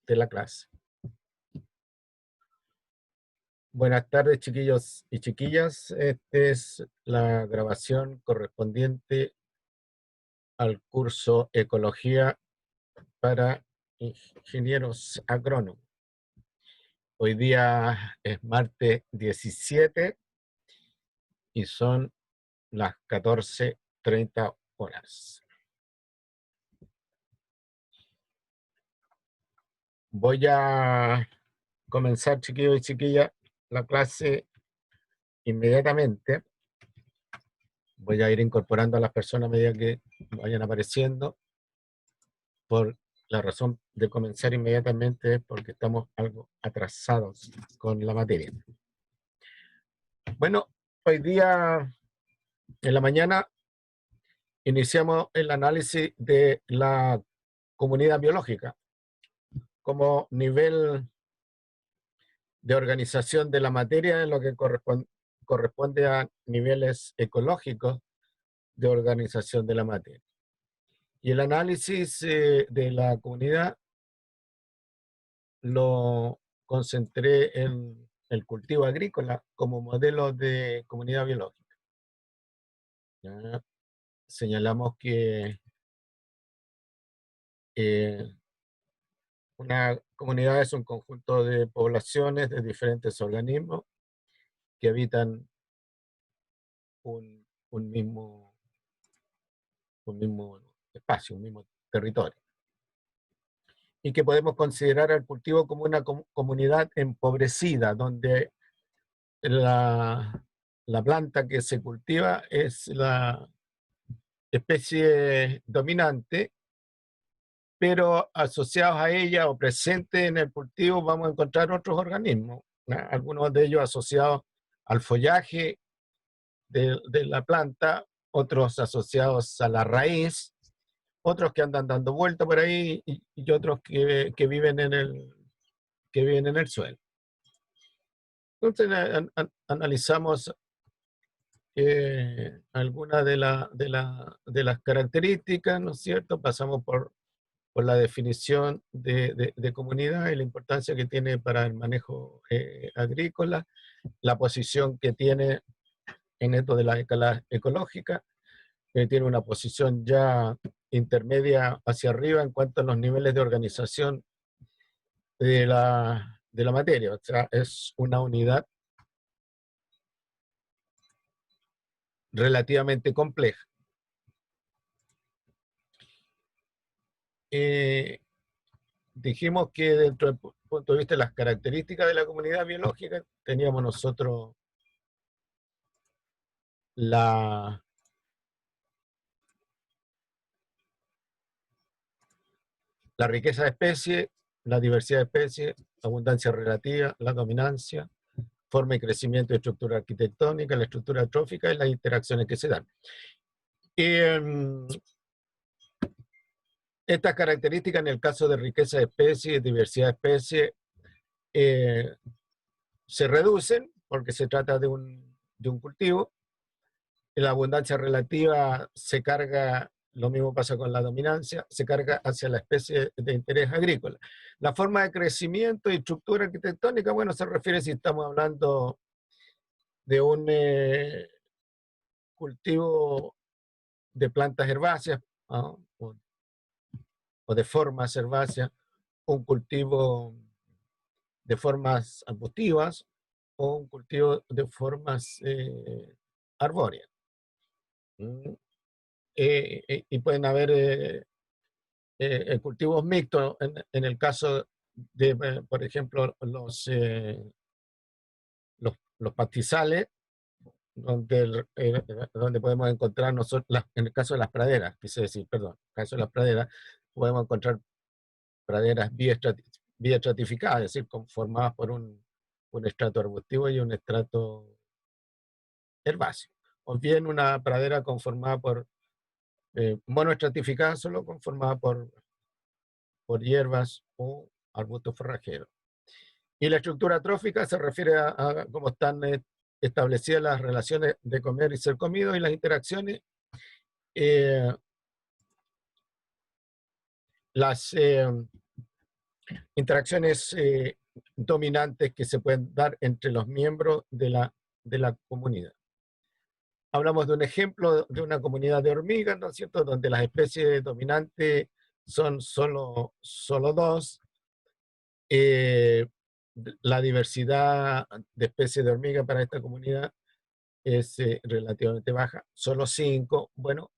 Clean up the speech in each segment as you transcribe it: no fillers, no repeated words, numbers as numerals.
de la clase. Buenas tardes, chiquillos y chiquillas. Esta es la grabación correspondiente al curso Ecología para Ingenieros Agrónomos. Hoy día es martes 17 y son las 14:30 horas. Voy a comenzar, chiquillos y chiquillas, la clase inmediatamente. Voy a ir incorporando a las personas a medida que vayan apareciendo. Por la razón de comenzar inmediatamente es porque estamos algo atrasados con la materia. Bueno, hoy día en la mañana iniciamos el análisis de la comunidad biológica como nivel de organización de la materia en lo que corresponde a niveles ecológicos de organización de la materia. Y el análisis de la comunidad lo concentré en el cultivo agrícola como modelo de comunidad biológica. Ya señalamos que una comunidad es un conjunto de poblaciones de diferentes organismos que habitan un mismo espacio, un mismo territorio. Y que podemos considerar al cultivo como una comunidad empobrecida, donde la planta que se cultiva es la especie dominante, pero asociados a ella o presentes en el cultivo vamos a encontrar otros organismos, ¿no? Algunos de ellos asociados al follaje de la planta, otros asociados a la raíz, otros que andan dando vuelta por ahí y otros que viven en el suelo. Entonces analizamos algunas de las características, ¿no es cierto? Pasamos por la definición de comunidad y la importancia que tiene para el manejo agrícola, la posición que tiene en esto de la escala ecológica, que tiene una posición ya intermedia hacia arriba en cuanto a los niveles de organización de la materia. O sea, es una unidad relativamente compleja. Dijimos que dentro del punto de vista de las características de la comunidad biológica, teníamos nosotros la riqueza de especies, la diversidad de especies, la abundancia relativa, la dominancia, forma y crecimiento de estructura arquitectónica, la estructura trófica y las interacciones que se dan. Estas características en el caso de riqueza de especies, diversidad de especies, se reducen porque se trata de un cultivo. La abundancia relativa se carga, lo mismo pasa con la dominancia, se carga hacia la especie de interés agrícola. La forma de crecimiento y estructura arquitectónica, bueno, se refiere si estamos hablando de un cultivo de plantas herbáceas, ¿no? o de formas herbáceas, un cultivo de formas arbustivas o un cultivo de formas arbóreas. Y pueden haber cultivos mixtos en el caso de, por ejemplo, los pastizales, donde podemos encontrar nosotros, en el caso de las praderas, quise decir, perdón, en el caso de las praderas, podemos encontrar praderas biestratificadas, es decir, conformadas por un estrato arbustivo y un estrato herbáceo. O bien una pradera conformada por monoestratificada, solo conformada por hierbas o arbustos forrajeros. Y la estructura trófica se refiere a cómo están establecidas las relaciones de comer y ser comido y las interacciones, las Interacciones dominantes que se pueden dar entre los miembros de la comunidad. Hablamos de un ejemplo de una comunidad de hormigas, ¿no es cierto?, donde las especies dominantes son solo dos. Eh, la diversidad de especies de hormigas para esta comunidad es relativamente baja, solo 5. Bueno,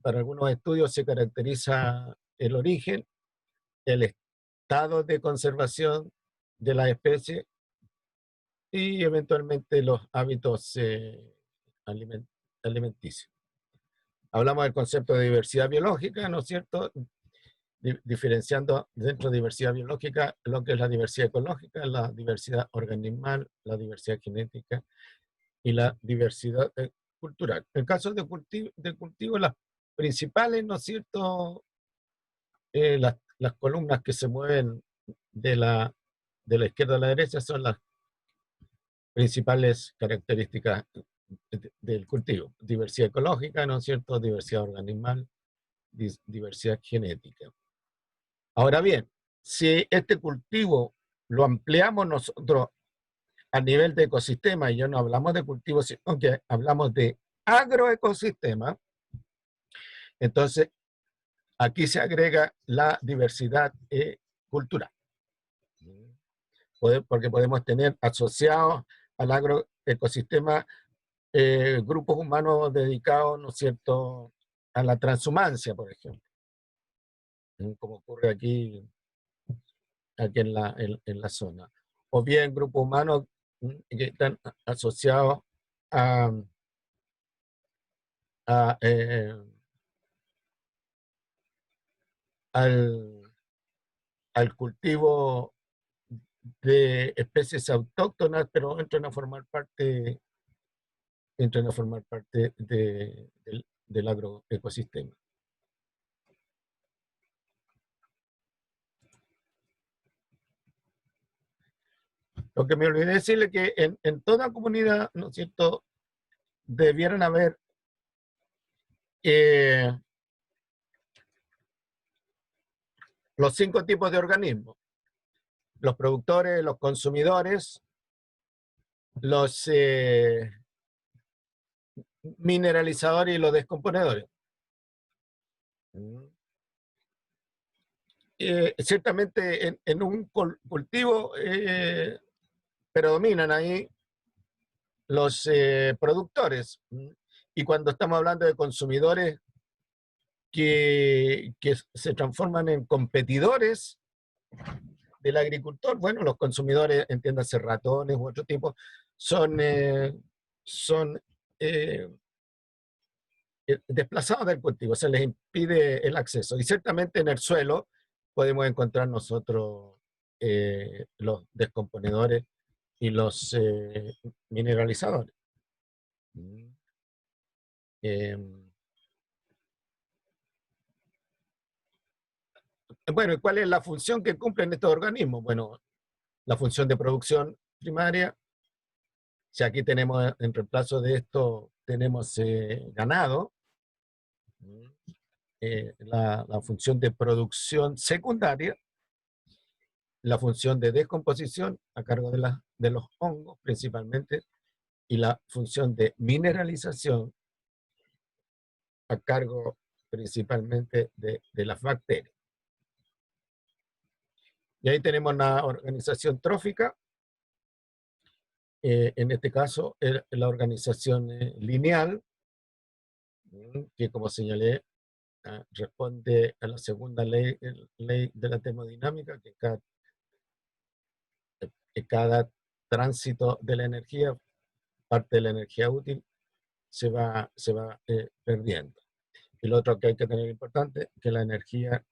para algunos estudios se caracteriza el origen, el estado de conservación de la especie y eventualmente los hábitos alimenticios. Hablamos del concepto de diversidad biológica, ¿no es cierto? Diferenciando dentro de diversidad biológica lo que es la diversidad ecológica, la diversidad organismal, la diversidad genética y la diversidad cultural. En caso de cultivo, las principales, ¿no es cierto? Las columnas que se mueven de la izquierda a la derecha son las principales características del cultivo. Diversidad ecológica, ¿no es cierto? Diversidad organismal, diversidad genética. Ahora bien, si este cultivo lo ampliamos nosotros a nivel de ecosistema, y ya no hablamos de cultivo, sino que hablamos de agroecosistema, entonces aquí se agrega la diversidad cultural. Porque podemos tener asociados al agroecosistema grupos humanos dedicados, ¿no es cierto?, a la transhumancia, por ejemplo, como ocurre aquí en la zona. O bien grupos humanos que están asociados a, a, al, al cultivo de especies autóctonas, pero entran a formar parte del agroecosistema. Lo que me olvidé decirle es que en toda comunidad, ¿no es cierto?, debieran haber los 5 tipos de organismos: los productores, los consumidores, los mineralizadores y los descomponedores. Ciertamente en un cultivo predominan ahí los productores. Y cuando estamos hablando de consumidores que se transforman en competidores del agricultor, bueno, los consumidores, entiéndase ratones u otro tipo, son desplazados del cultivo, se les impide el acceso. Y ciertamente en el suelo podemos encontrar nosotros los descomponedores y los mineralizadores. Bueno, ¿y cuál es la función que cumplen estos organismos? Bueno, la función de producción primaria. Si aquí tenemos, en reemplazo de esto, tenemos ganado, la función de producción secundaria, la función de descomposición a cargo de los hongos principalmente, y la función de mineralización a cargo principalmente de las bacterias. Y ahí tenemos la organización trófica, en este caso la organización lineal, que como señalé, responde a la segunda ley de la termodinámica, que cada tránsito de la energía, parte de la energía útil, se va perdiendo. Y lo otro que hay que tener importante, que la energía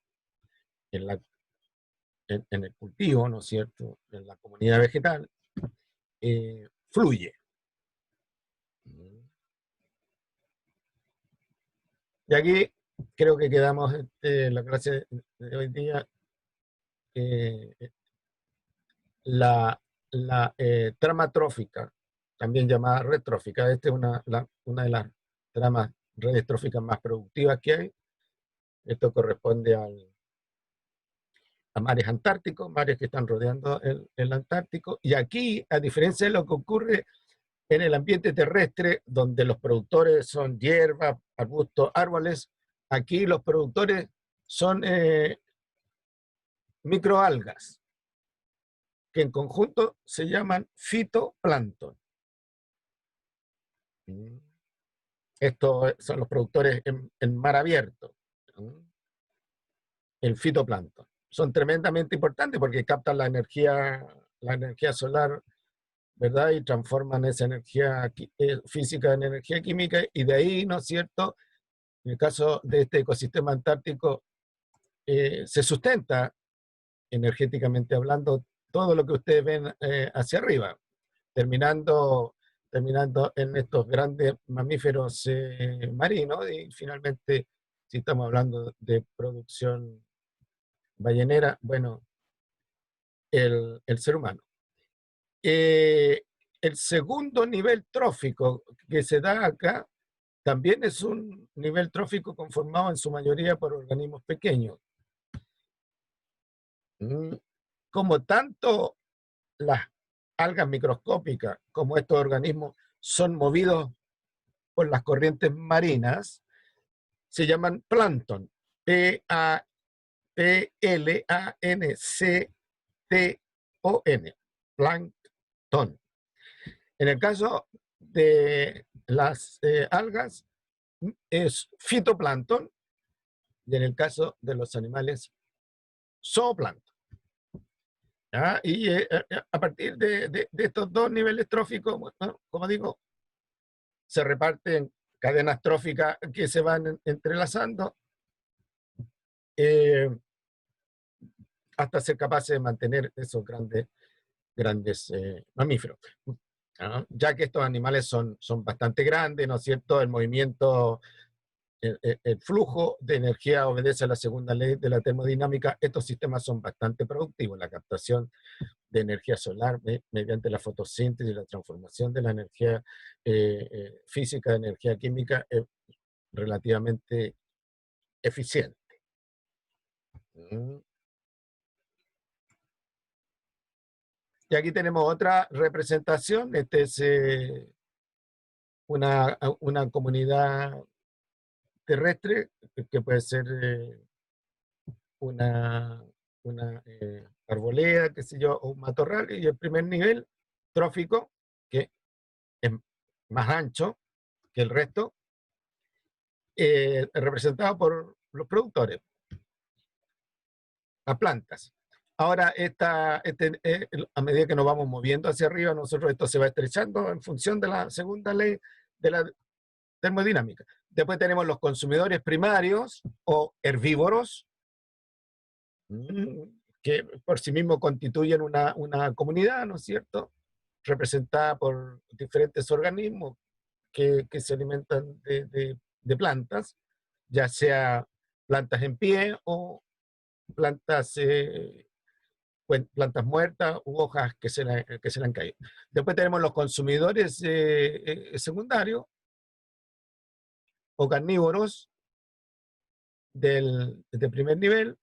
en el cultivo, ¿no es cierto?, en la comunidad vegetal, fluye. Y aquí creo que quedamos en la clase de hoy día. La trama trófica, también llamada red trófica, esta es una de las tramas redes tróficas más productivas que hay. Esto corresponde a mares antárticos, mares que están rodeando el Antártico. Y aquí, a diferencia de lo que ocurre en el ambiente terrestre, donde los productores son hierbas, arbustos, árboles, aquí los productores son microalgas, que en conjunto se llaman fitoplancton. Estos son los productores en mar abierto, el fitoplancton. Son tremendamente importantes porque captan la energía solar, ¿verdad? Y transforman esa energía física en energía química, y de ahí, ¿no es cierto? En el caso de este ecosistema antártico, se sustenta energéticamente hablando todo lo que ustedes ven hacia arriba, terminando en estos grandes mamíferos marinos, y finalmente, si estamos hablando de producción ballenera, bueno, el ser humano. El segundo nivel trófico que se da acá también es un nivel trófico conformado en su mayoría por organismos pequeños. Como tanto las algas microscópicas como estos organismos son movidos por las corrientes marinas, se llaman plancton. Plancton. Plancton. En el caso de las algas es fitoplancton, y en el caso de los animales, zooplancton. ¿Ya? Y a partir de estos dos niveles tróficos, bueno, como digo, se reparten cadenas tróficas que se van entrelazando hasta ser capaces de mantener esos grandes mamíferos. Ya que estos animales son bastante grandes, ¿no es cierto? El movimiento, el flujo de energía obedece a la segunda ley de la termodinámica. Estos sistemas son bastante productivos. La captación de energía solar mediante la fotosíntesis y la transformación de la energía física de energía química es relativamente eficiente. Y aquí tenemos otra representación. Este es una comunidad terrestre que puede ser una arboleda, qué sé yo, o un matorral. Y el primer nivel trófico, que es más ancho que el resto, representado por los productores, las plantas. Ahora, a medida que nos vamos moviendo hacia arriba, nosotros esto se va estrechando en función de la segunda ley de la termodinámica. Después tenemos los consumidores primarios o herbívoros, que por sí mismos constituyen una comunidad, ¿no es cierto?, representada por diferentes organismos que se alimentan de plantas, ya sea plantas en pie o plantas, plantas muertas u hojas que se le han caído. Después tenemos los consumidores secundarios o carnívoros del primer nivel,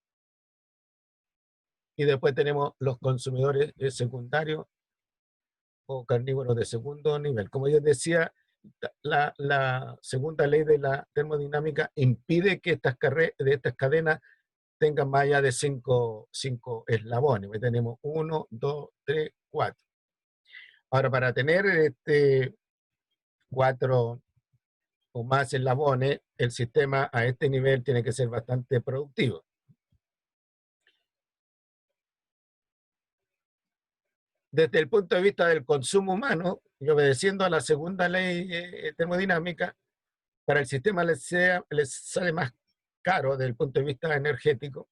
y después tenemos los consumidores secundarios o carnívoros de segundo nivel. Como yo decía, la segunda ley de la termodinámica impide que estas cadenas tengan más allá de cinco eslabones. Tenemos 1, 2, 3, 4. Ahora, para tener 4 o más eslabones, el sistema a este nivel tiene que ser bastante productivo. Desde el punto de vista del consumo humano, y obedeciendo a la segunda ley termodinámica, para el sistema les sale más caro desde el punto de vista energético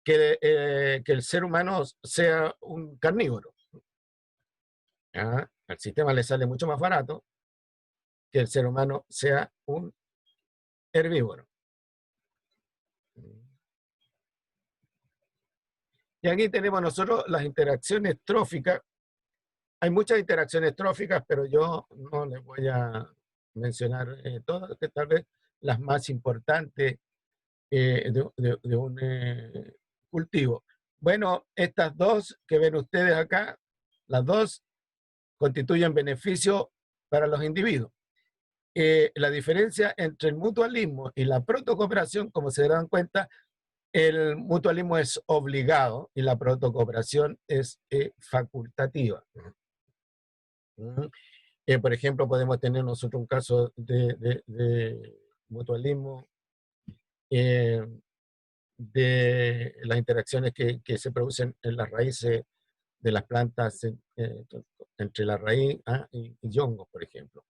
que el ser humano sea un carnívoro. ¿Ya? Al sistema le sale mucho más barato que el ser humano sea un herbívoro. Y aquí tenemos nosotros las interacciones tróficas. Hay muchas interacciones tróficas, pero yo no les voy a mencionar todas, que tal vez las más importantes de un cultivo. Bueno, estas dos que ven ustedes acá, las dos constituyen beneficio para los individuos. La diferencia entre el mutualismo y la protocooperación, como se dan cuenta, el mutualismo es obligado y la protocooperación es facultativa. Por ejemplo, podemos tener nosotros un caso de mutualismo, de las interacciones que se producen en las raíces de las plantas, entre la raíz y hongos, por ejemplo.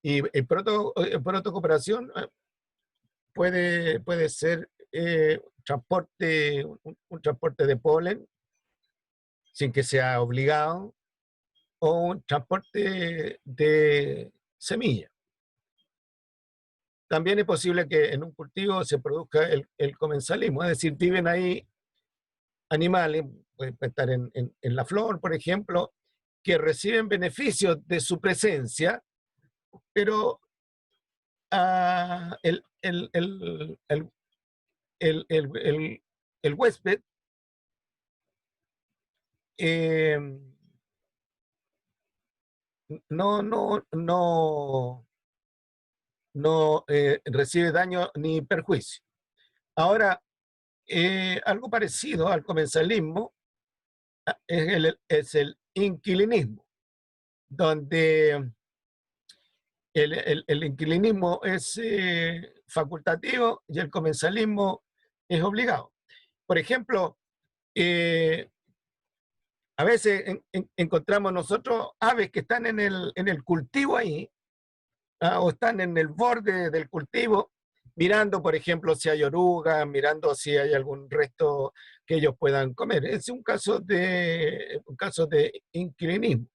Y protocooperación puede ser transporte, un transporte de polen sin que sea obligado, o un transporte de semilla. También es posible que en un cultivo se produzca el comensalismo, es decir, viven ahí animales, pueden estar en la flor, por ejemplo, que reciben beneficios de su presencia, pero el huésped no recibe daño ni perjuicio. Ahora, algo parecido al comensalismo es el inquilinismo, donde el inquilinismo es facultativo y el comensalismo es obligado. Por ejemplo, a veces encontramos nosotros aves que están en el cultivo ahí, o están en el borde del cultivo, mirando, por ejemplo, si hay orugas, mirando si hay algún resto que ellos puedan comer. Es un caso de inquilinismo.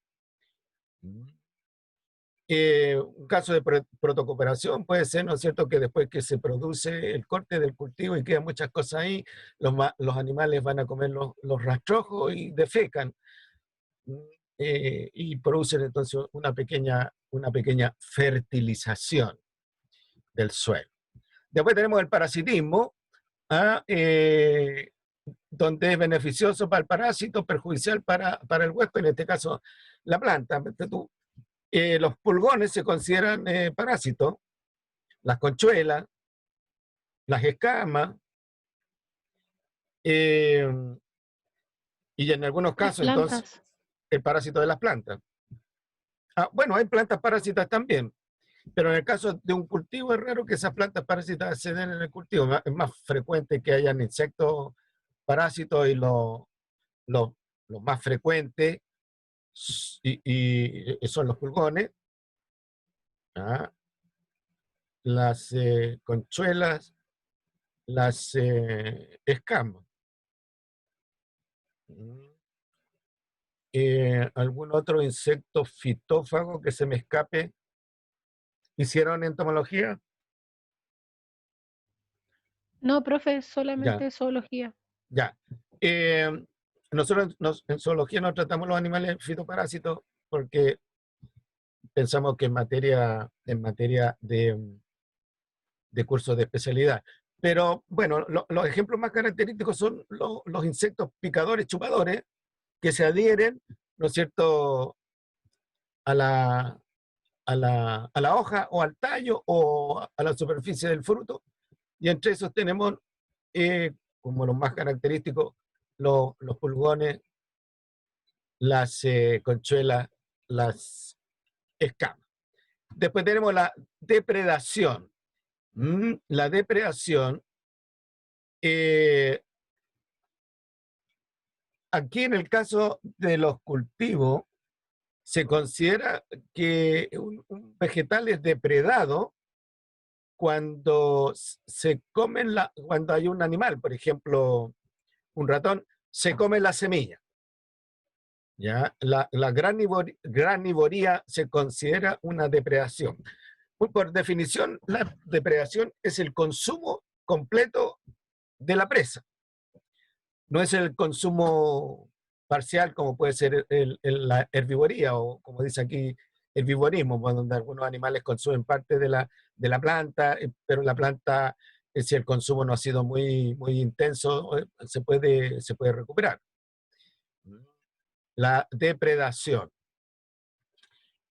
Un caso de protocooperación puede ser, ¿no es cierto?, que después que se produce el corte del cultivo y quedan muchas cosas ahí, los animales van a comer los rastrojos y defecan, y producen entonces una pequeña fertilización del suelo. Después tenemos el parasitismo, donde es beneficioso para el parásito, perjudicial para el huésped, en este caso la planta. Los pulgones se consideran parásitos, las conchuelas, las escamas, y en algunos casos, entonces, el parásito de las plantas. Bueno, hay plantas parásitas también, pero en el caso de un cultivo es raro que esas plantas parásitas se den en el cultivo. Es más frecuente que hayan insectos parásitos, y lo más frecuente y son los pulgones, las conchuelas, las escamas. ¿Algún otro insecto fitófago que se me escape? ¿Hicieron entomología? No, profe, Ya, solamente zoología. ya. Nosotros en zoología no tratamos los animales fitoparásitos porque pensamos que en materia de cursos de especialidad. Pero bueno, los ejemplos más característicos son los insectos picadores, chupadores, que se adhieren, ¿no es cierto?, a la hoja o al tallo o a la superficie del fruto. Y entre esos tenemos, como los más característicos, los pulgones, las conchuelas, las escamas. Después tenemos la depredación. La depredación, aquí en el caso de los cultivos, se considera que un vegetal es depredado cuando cuando hay un animal, por ejemplo, un ratón, se come la semilla. ¿Ya? La granivoría se considera una depredación. Por definición, la depredación es el consumo completo de la presa. No es el consumo parcial como puede ser la herbivoría, o como dice aquí, herbivorismo, donde algunos animales consumen parte de la planta, pero la planta si el consumo no ha sido muy intenso, se puede recuperar. La depredación,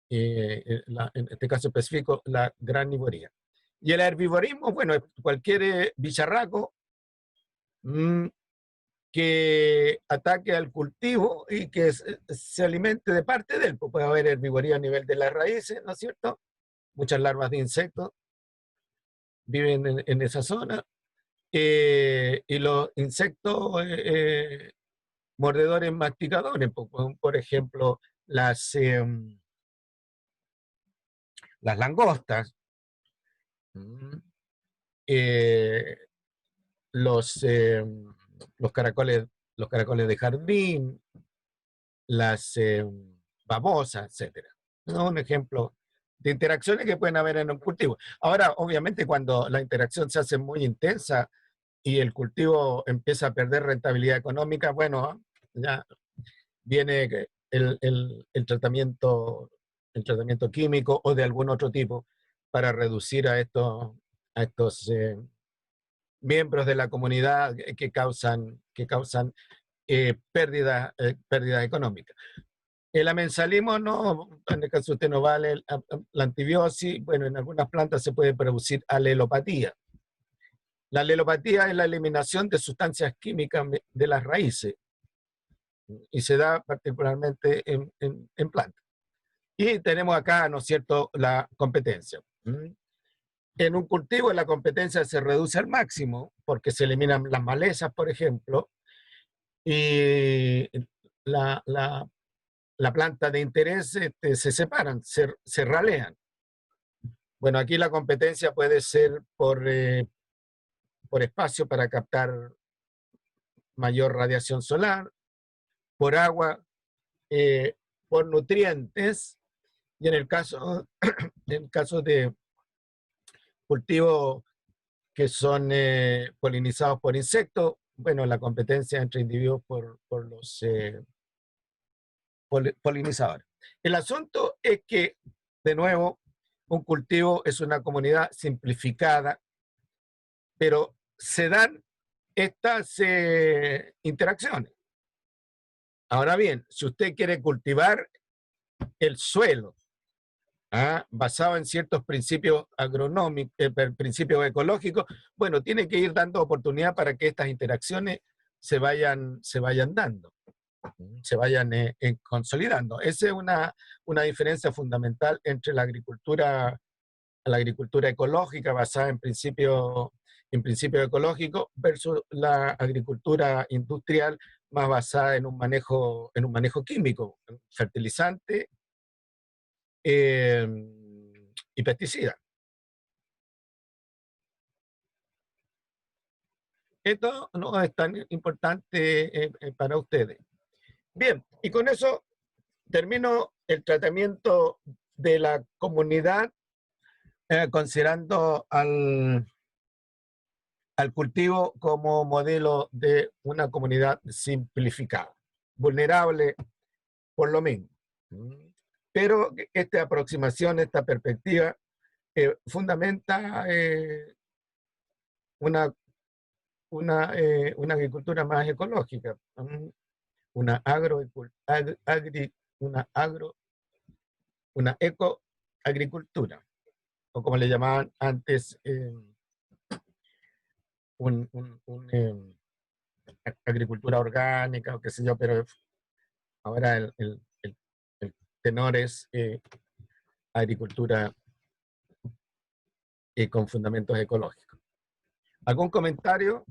en este caso específico, la granivoría. Y el herbivorismo, bueno, es cualquier bicharraco que ataque al cultivo y que se alimente de parte de él. Pues puede haber herbivoría a nivel de las raíces, ¿no es cierto? Muchas larvas de insectos viven en esa zona. Y los insectos mordedores masticadores, por ejemplo, las langostas, eh, los, eh, los caracoles de jardín, las babosas, etcétera. ¿No? Un ejemplo de interacciones que pueden haber en un cultivo. Ahora, obviamente, cuando la interacción se hace muy intensa y el cultivo empieza a perder rentabilidad económica, bueno, ya viene el tratamiento químico o de algún otro tipo para reducir a estos miembros de la comunidad que causan pérdidas económicas. El amensalismo, no, en el caso de usted no vale la antibiosis. Bueno, en algunas plantas se puede producir alelopatía. La alelopatía es la eliminación de sustancias químicas de las raíces y se da particularmente en plantas. Y tenemos acá, ¿no es cierto?, la competencia. En un cultivo la competencia se reduce al máximo porque se eliminan las malezas, por ejemplo, y la planta de interés se separan, se ralean. Bueno, aquí la competencia puede ser por espacio para captar mayor radiación solar, por agua, por nutrientes, y en el caso de cultivos que son polinizados por insectos, bueno, la competencia entre individuos por los polinizadores. El asunto es que, de nuevo, un cultivo es una comunidad simplificada, pero se dan estas interacciones. Ahora bien, si usted quiere cultivar el suelo, basado en ciertos principios agronómicos, principios ecológicos, bueno, tiene que ir dando oportunidad para que estas interacciones se vayan dando, se vayan consolidando. Esa es una diferencia fundamental entre la agricultura ecológica basada en principios ecológicos versus la agricultura industrial más basada en un manejo químico, fertilizante y pesticidas. Esto no es tan importante para ustedes. Bien, y con eso termino el tratamiento de la comunidad, considerando al cultivo como modelo de una comunidad simplificada, vulnerable por lo mismo. Pero esta aproximación, esta perspectiva, fundamenta una agricultura más ecológica, una ecoagricultura, o como le llamaban antes, agricultura orgánica, o qué sé yo, pero ahora el tenor es agricultura con fundamentos ecológicos. ¿Algún comentario?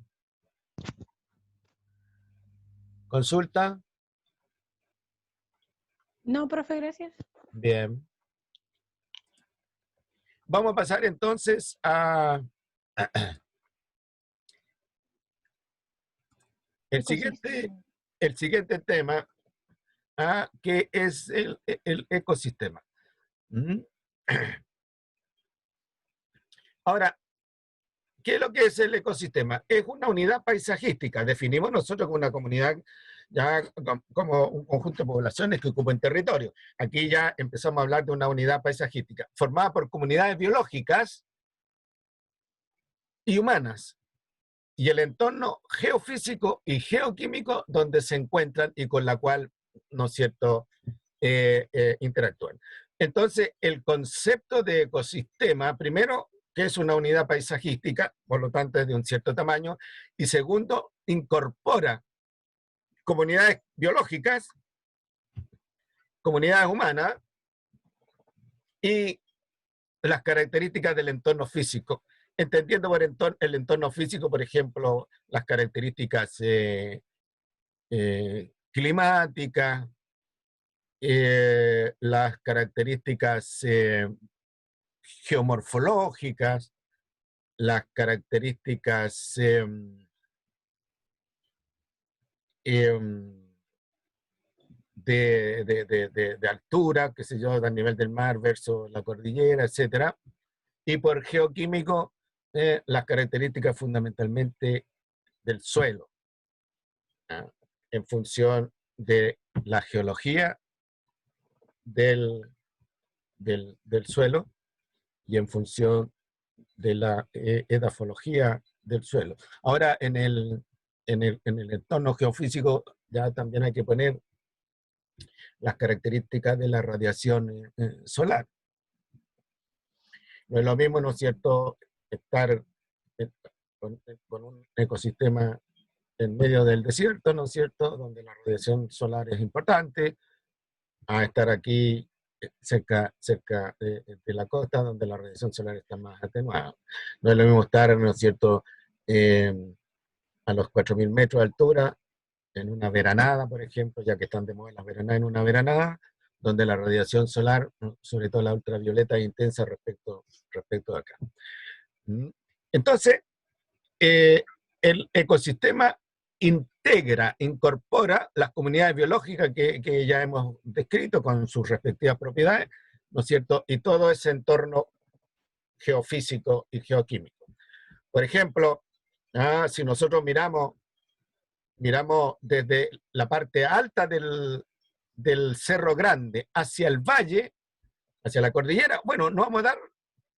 ¿Consulta? No, profe, gracias. Bien. Vamos a pasar entonces a el siguiente tema, que es el ecosistema. Ahora, ¿qué es lo que es el ecosistema? Es una unidad paisajística. Definimos nosotros como una comunidad, ya como un conjunto de poblaciones que ocupan territorio. Aquí ya empezamos a hablar de una unidad paisajística, formada por comunidades biológicas y humanas, y el entorno geofísico y geoquímico donde se encuentran y con la cual, ¿no es cierto?, interactúan. Entonces, el concepto de ecosistema, primero, que es una unidad paisajística, por lo tanto es de un cierto tamaño, y segundo, incorpora comunidades biológicas, comunidades humanas y las características del entorno físico. Entendiendo por el entorno físico, por ejemplo, las características climáticas, las características geomorfológicas, las características em, de altura, qué sé yo, a nivel del mar versus la cordillera, etcétera. Y por geoquímico, las características fundamentalmente del suelo, ¿ah? En función de la geología del suelo y en función de la edafología del suelo. Ahora, en el entorno geofísico ya también hay que poner las características de la radiación solar. No es lo mismo, ¿no es cierto?, estar con un ecosistema en medio del desierto, ¿no es cierto?, donde la radiación solar es importante, a estar aquí cerca de la costa, donde la radiación solar está más atenuada. No es lo mismo estar, ¿no es cierto?, eh, a los 4.000 metros de altura, en una veranada, por ejemplo, ya que están de moda las veranadas, en una veranada, donde la radiación solar, sobre todo la ultravioleta, es intensa respecto de acá. Entonces, el ecosistema incorpora las comunidades biológicas que ya hemos descrito con sus respectivas propiedades, ¿no es cierto? Y todo ese entorno geofísico y geoquímico. Por ejemplo, si nosotros miramos desde la parte alta del Cerro Grande hacia el valle, hacia la cordillera, bueno, nos vamos a dar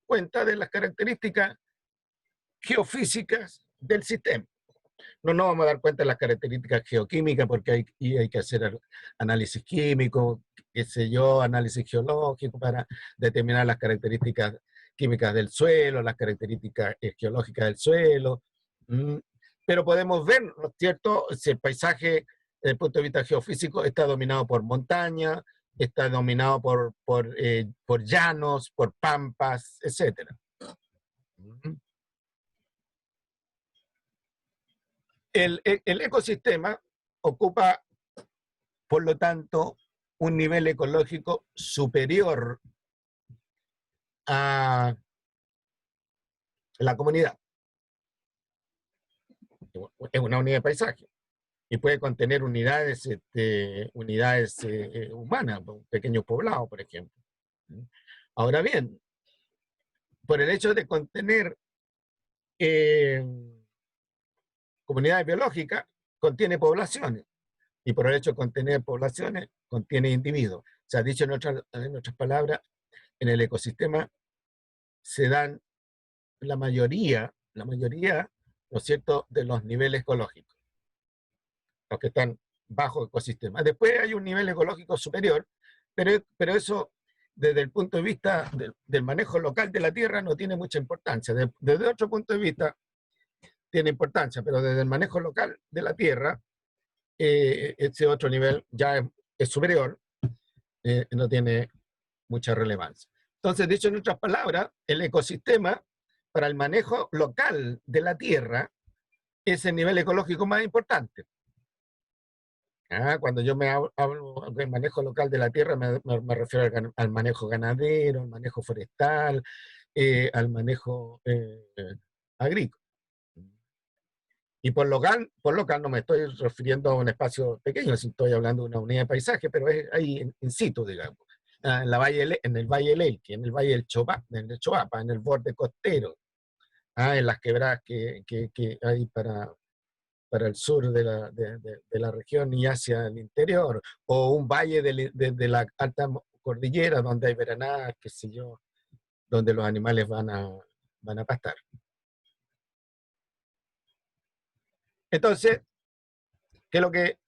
cuenta de las características geofísicas del sistema. No nos vamos a dar cuenta de las características geoquímicas porque hay que hacer análisis químico, qué sé yo, análisis geológico para determinar las características químicas del suelo, las características geológicas del suelo. Pero podemos ver, ¿no es cierto?, si el paisaje desde el punto de vista geofísico está dominado por montaña, está dominado por llanos, por pampas, etc. El ecosistema ocupa, por lo tanto, un nivel ecológico superior a la comunidad. Es una unidad de paisaje y puede contener unidades humanas, pequeños poblados, por ejemplo. Ahora bien, por el hecho de contener eh, comunidades biológicas, contiene poblaciones. Y por el hecho de contener poblaciones, contiene individuos. O sea, dicho en otras palabras, en el ecosistema se dan la mayoría, ¿no es cierto?, de los niveles ecológicos, los que están bajo ecosistema. Después hay un nivel ecológico superior, pero eso, desde el punto de vista del manejo local de la tierra, no tiene mucha importancia. Desde otro punto de vista, tiene importancia, pero desde el manejo local de la tierra, ese otro nivel ya es superior, no tiene mucha relevancia. Entonces, dicho en otras palabras, el ecosistema para el manejo local de la tierra es el nivel ecológico más importante. Cuando yo hablo del manejo local de la tierra, me refiero al manejo ganadero, al manejo forestal, al manejo agrícola. Y por local no me estoy refiriendo a un espacio pequeño, si estoy hablando de una unidad de paisaje, pero es ahí in situ, digamos. En el Valle del Elqui, en el Valle del Choapa, en el borde costero, en las quebradas que hay para el sur de la región y hacia el interior, o un valle de la alta cordillera donde hay veranadas, qué sé yo, donde los animales van a pastar. Entonces, ¿qué es lo que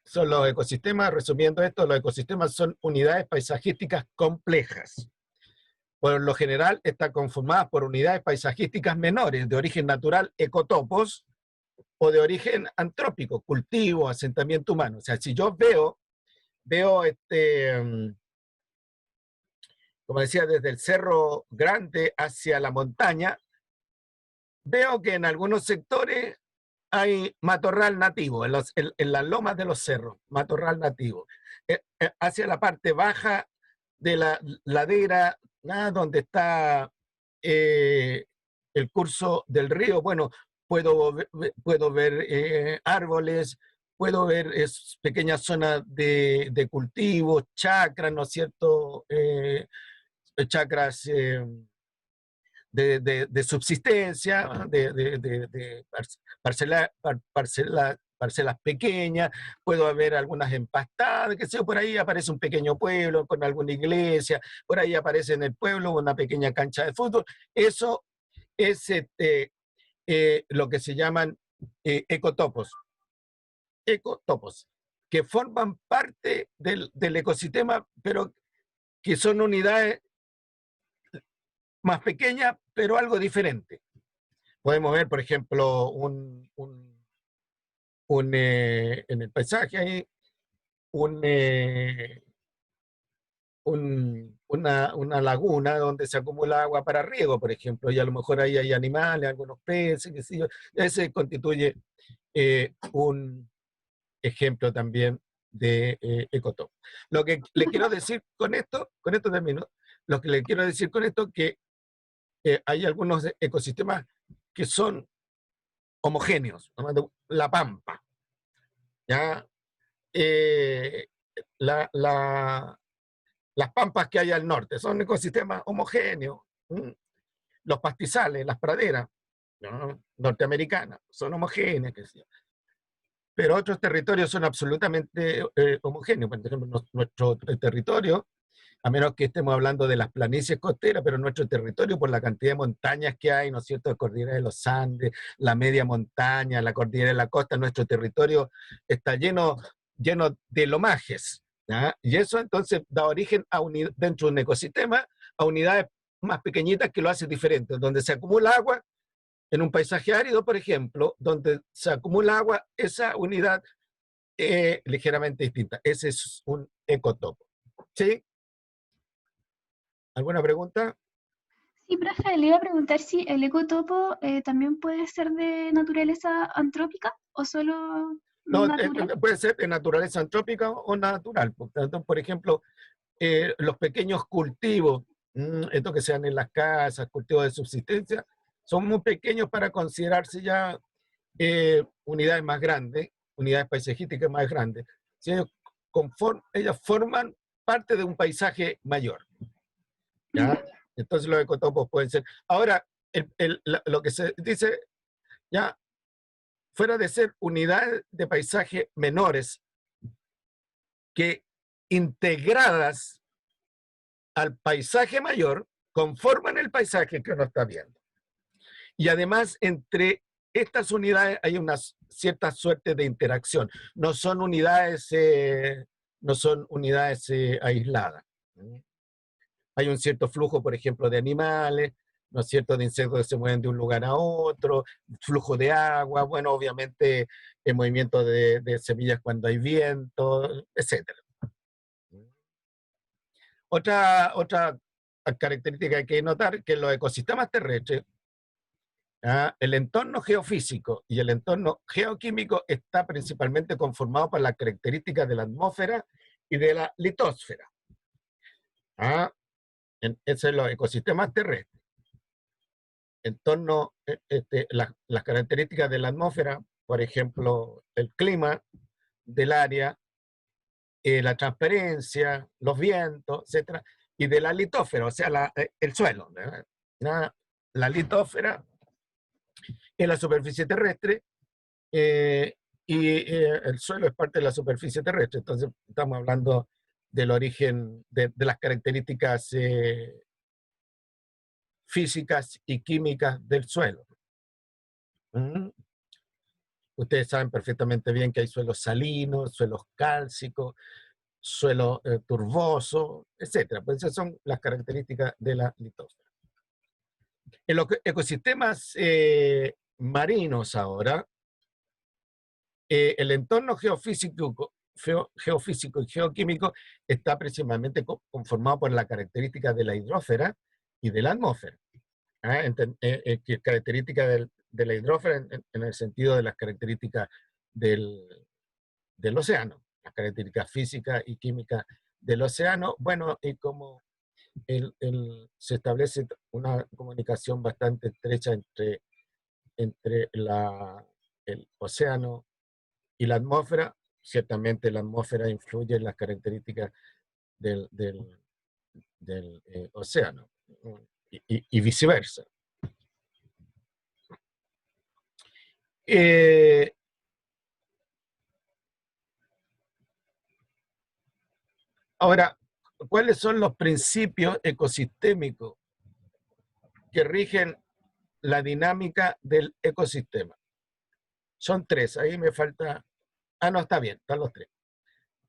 son los ecosistemas? Resumiendo esto, los ecosistemas son unidades paisajísticas complejas. Por lo general están conformadas por unidades paisajísticas menores de origen natural, ecotopos, o de origen antrópico, cultivo, asentamiento humano. O sea, si yo veo como decía, desde el Cerro Grande hacia la montaña, veo que en algunos sectores hay matorral nativo, en las lomas de los cerros, matorral nativo. Hacia la parte baja de la ladera, donde está eh, el curso del río, bueno, puedo ver árboles, puedo ver pequeñas zonas de cultivos, chacras, ¿no es cierto? Chacras de subsistencia, parcelas pequeñas, puedo haber algunas empastadas, que sé, por ahí aparece un pequeño pueblo con alguna iglesia, por ahí aparece en el pueblo una pequeña cancha de fútbol. Eso es lo que se llaman ecotopos, ecotopos, que forman parte del ecosistema, pero que son unidades más pequeñas, pero algo diferente. Podemos ver, por ejemplo, en el paisaje hay un, eh, una laguna donde se acumula agua para riego, por ejemplo, y a lo mejor ahí hay animales, algunos peces, qué sé yo. Ese constituye un ejemplo también de ecotopo. Lo que le quiero decir con esto termino, lo que le quiero decir con esto es que hay algunos ecosistemas que son homogéneos, ¿no? La pampa, ¿ya? Eh, la, la, las pampas que hay al norte son ecosistemas homogéneos. Los pastizales, las praderas, ¿no? Norteamericanas son homogéneas, pero otros territorios son absolutamente homogéneos. Por ejemplo, nuestro territorio, a menos que estemos hablando de las planicies costeras, pero nuestro territorio, por la cantidad de montañas que hay, ¿no es cierto?, la cordillera de los Andes, la media montaña, la cordillera de la costa, nuestro territorio está lleno de lomajes, ¿ya? Y eso entonces da origen dentro de un ecosistema a unidades más pequeñitas que lo hacen diferente, donde se acumula agua en un paisaje árido, por ejemplo, donde se acumula agua, esa unidad es ligeramente distinta. Ese es un ecotopo. ¿Sí? ¿Alguna pregunta? Sí, profe, le iba a preguntar si el ecotopo también puede ser de naturaleza antrópica o solo No, natural. puede ser de naturaleza antrópica o natural. Por tanto, por ejemplo, los pequeños cultivos, estos que se dan en las casas, cultivos de subsistencia, son muy pequeños para considerarse ya unidades más grandes, unidades paisajísticas más grandes. Si ellas forman parte de un paisaje mayor, ¿ya? Ya. Entonces los ecotopos pueden ser. Ahora, lo que se dice, ya, fuera de ser unidades de paisaje menores, que integradas al paisaje mayor, conforman el paisaje que uno está viendo. Y además, entre estas unidades hay una cierta suerte de interacción. No son unidades aisladas. Hay un cierto flujo, por ejemplo, de animales, ¿no es cierto?, de insectos que se mueven de un lugar a otro, flujo de agua, bueno, obviamente el movimiento de semillas cuando hay viento, etc. Otra característica que hay que notar que en los ecosistemas terrestres, el entorno geofísico y el entorno geoquímico está principalmente conformado por las características de la atmósfera y de la litosfera. ¿Ah? Esos son los ecosistemas terrestres. Entorno, las características de la atmósfera, por ejemplo, el clima del área, la transparencia, los vientos, etcétera, y de la litósfera, o sea, el suelo. La litósfera es la superficie terrestre eh, y el suelo es parte de la superficie terrestre. Entonces, estamos hablando del origen, de las características físicas y químicas del suelo. ¿Mm? Ustedes saben perfectamente bien que hay suelos salinos, suelos cálcicos, suelo turboso, etcétera. Pues esas son las características de la litósfera. En los ecosistemas marinos ahora, el entorno geofísico y geoquímico está precisamente conformado por la característica de la hidrósfera y de la atmósfera. Características de la hidrósfera en el sentido de las características del océano, las características físicas y químicas del océano. Bueno, y como se establece una comunicación bastante estrecha entre el océano y la atmósfera, ciertamente la atmósfera influye en las características del océano, y viceversa. Ahora, ¿cuáles son los principios ecosistémicos que rigen la dinámica del ecosistema? Son tres, ahí me falta... Ah, no, está bien, están los tres.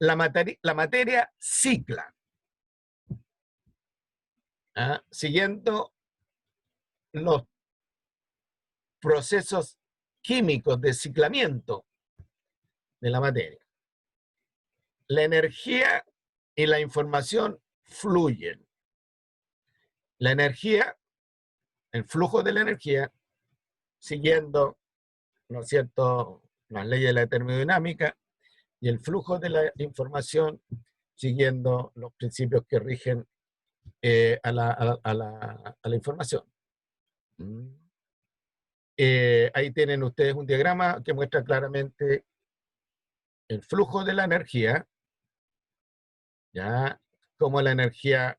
La materia cicla, siguiendo los procesos químicos de ciclamiento de la materia. La energía y la información fluyen. La energía, el flujo de la energía, siguiendo, ¿no es cierto?, las leyes de la termodinámica, y el flujo de la información siguiendo los principios que rigen a la información. Ahí tienen ustedes un diagrama que muestra claramente el flujo de la energía, ¿ya? Cómo la energía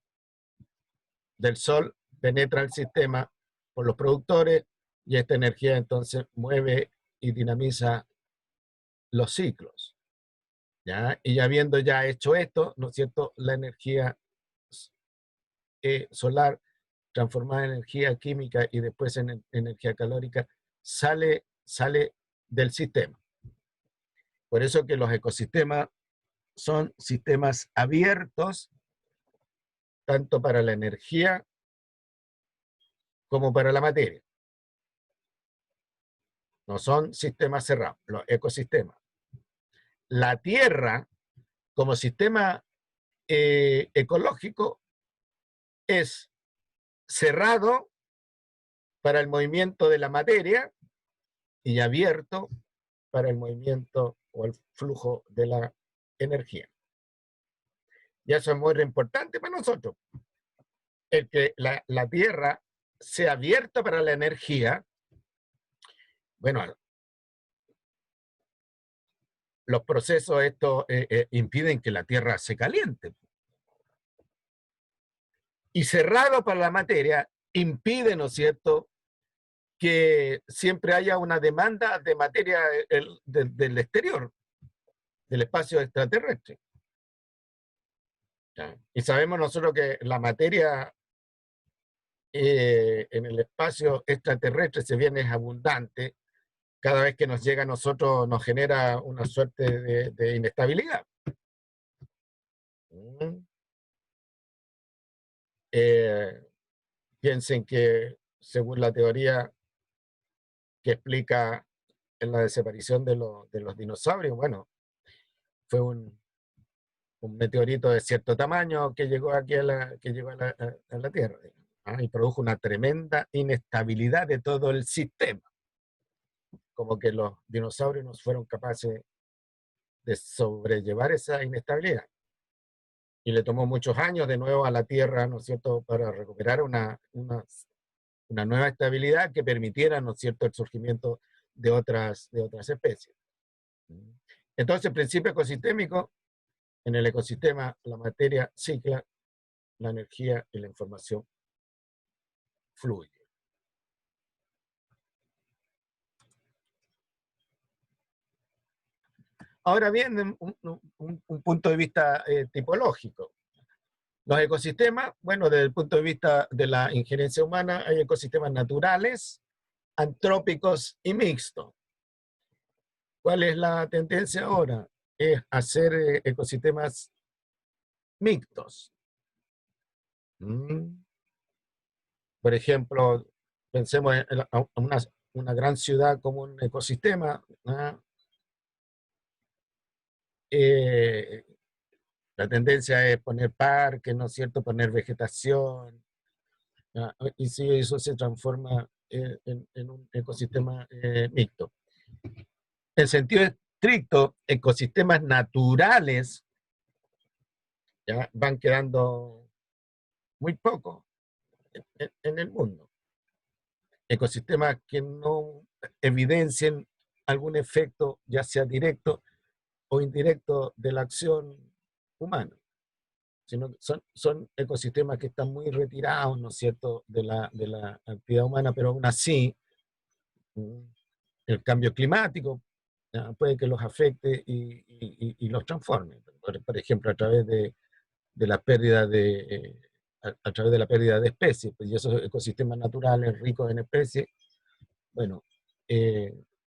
del sol penetra el sistema por los productores, y esta energía entonces mueve y dinamiza los ciclos, ¿ya? Y habiendo ya hecho esto, ¿no es cierto?, la energía solar transformada en energía química y después en energía calórica sale del sistema. Por eso que los ecosistemas son sistemas abiertos tanto para la energía como para la materia. No son sistemas cerrados, los ecosistemas. La Tierra, como sistema ecológico, es cerrado para el movimiento de la materia y abierto para el movimiento o el flujo de la energía. Y eso es muy importante para nosotros. El que la Tierra sea abierta para la energía, bueno, los procesos estos impiden que la Tierra se caliente. Y cerrado para la materia impide, ¿no es cierto?, que siempre haya una demanda de materia del exterior, del espacio extraterrestre. ¿Ya? Y sabemos nosotros que la materia en el espacio extraterrestre, si bien es abundante, cada vez que nos llega a nosotros nos genera una suerte de inestabilidad. Piensen que, según la teoría que explica en la desaparición de los dinosaurios, bueno, fue un meteorito de cierto tamaño que llegó aquí a la Tierra, y produjo una tremenda inestabilidad de todo el sistema. Como que los dinosaurios no fueron capaces de sobrellevar esa inestabilidad. Y le tomó muchos años de nuevo a la Tierra, ¿no es cierto?, para recuperar una nueva estabilidad que permitiera, ¿no es cierto?, el surgimiento de otras especies. Entonces, el principio ecosistémico: en el ecosistema la materia cicla, la energía y la información fluye. Ahora bien, un punto de vista tipológico. Los ecosistemas, bueno, desde el punto de vista de la injerencia humana, hay ecosistemas naturales antrópicos y mixtos. ¿Cuál es la tendencia ahora? Es hacer ecosistemas mixtos. Por ejemplo, pensemos en una gran ciudad como un ecosistema. La tendencia es poner parques, ¿no es cierto? Poner vegetación. Y si eso se transforma en un ecosistema mixto. En sentido estricto, ecosistemas naturales ya van quedando muy pocos en el mundo. Ecosistemas que no evidencien algún efecto, ya sea directo o indirecto, de la acción humana, sino que son ecosistemas que están muy retirados, ¿no es cierto?, de la actividad humana, pero aún así el cambio climático puede que los afecte y los transforme. Por ejemplo, a través de la pérdida a través de la pérdida de especies, pues, y esos ecosistemas naturales ricos en especies, bueno,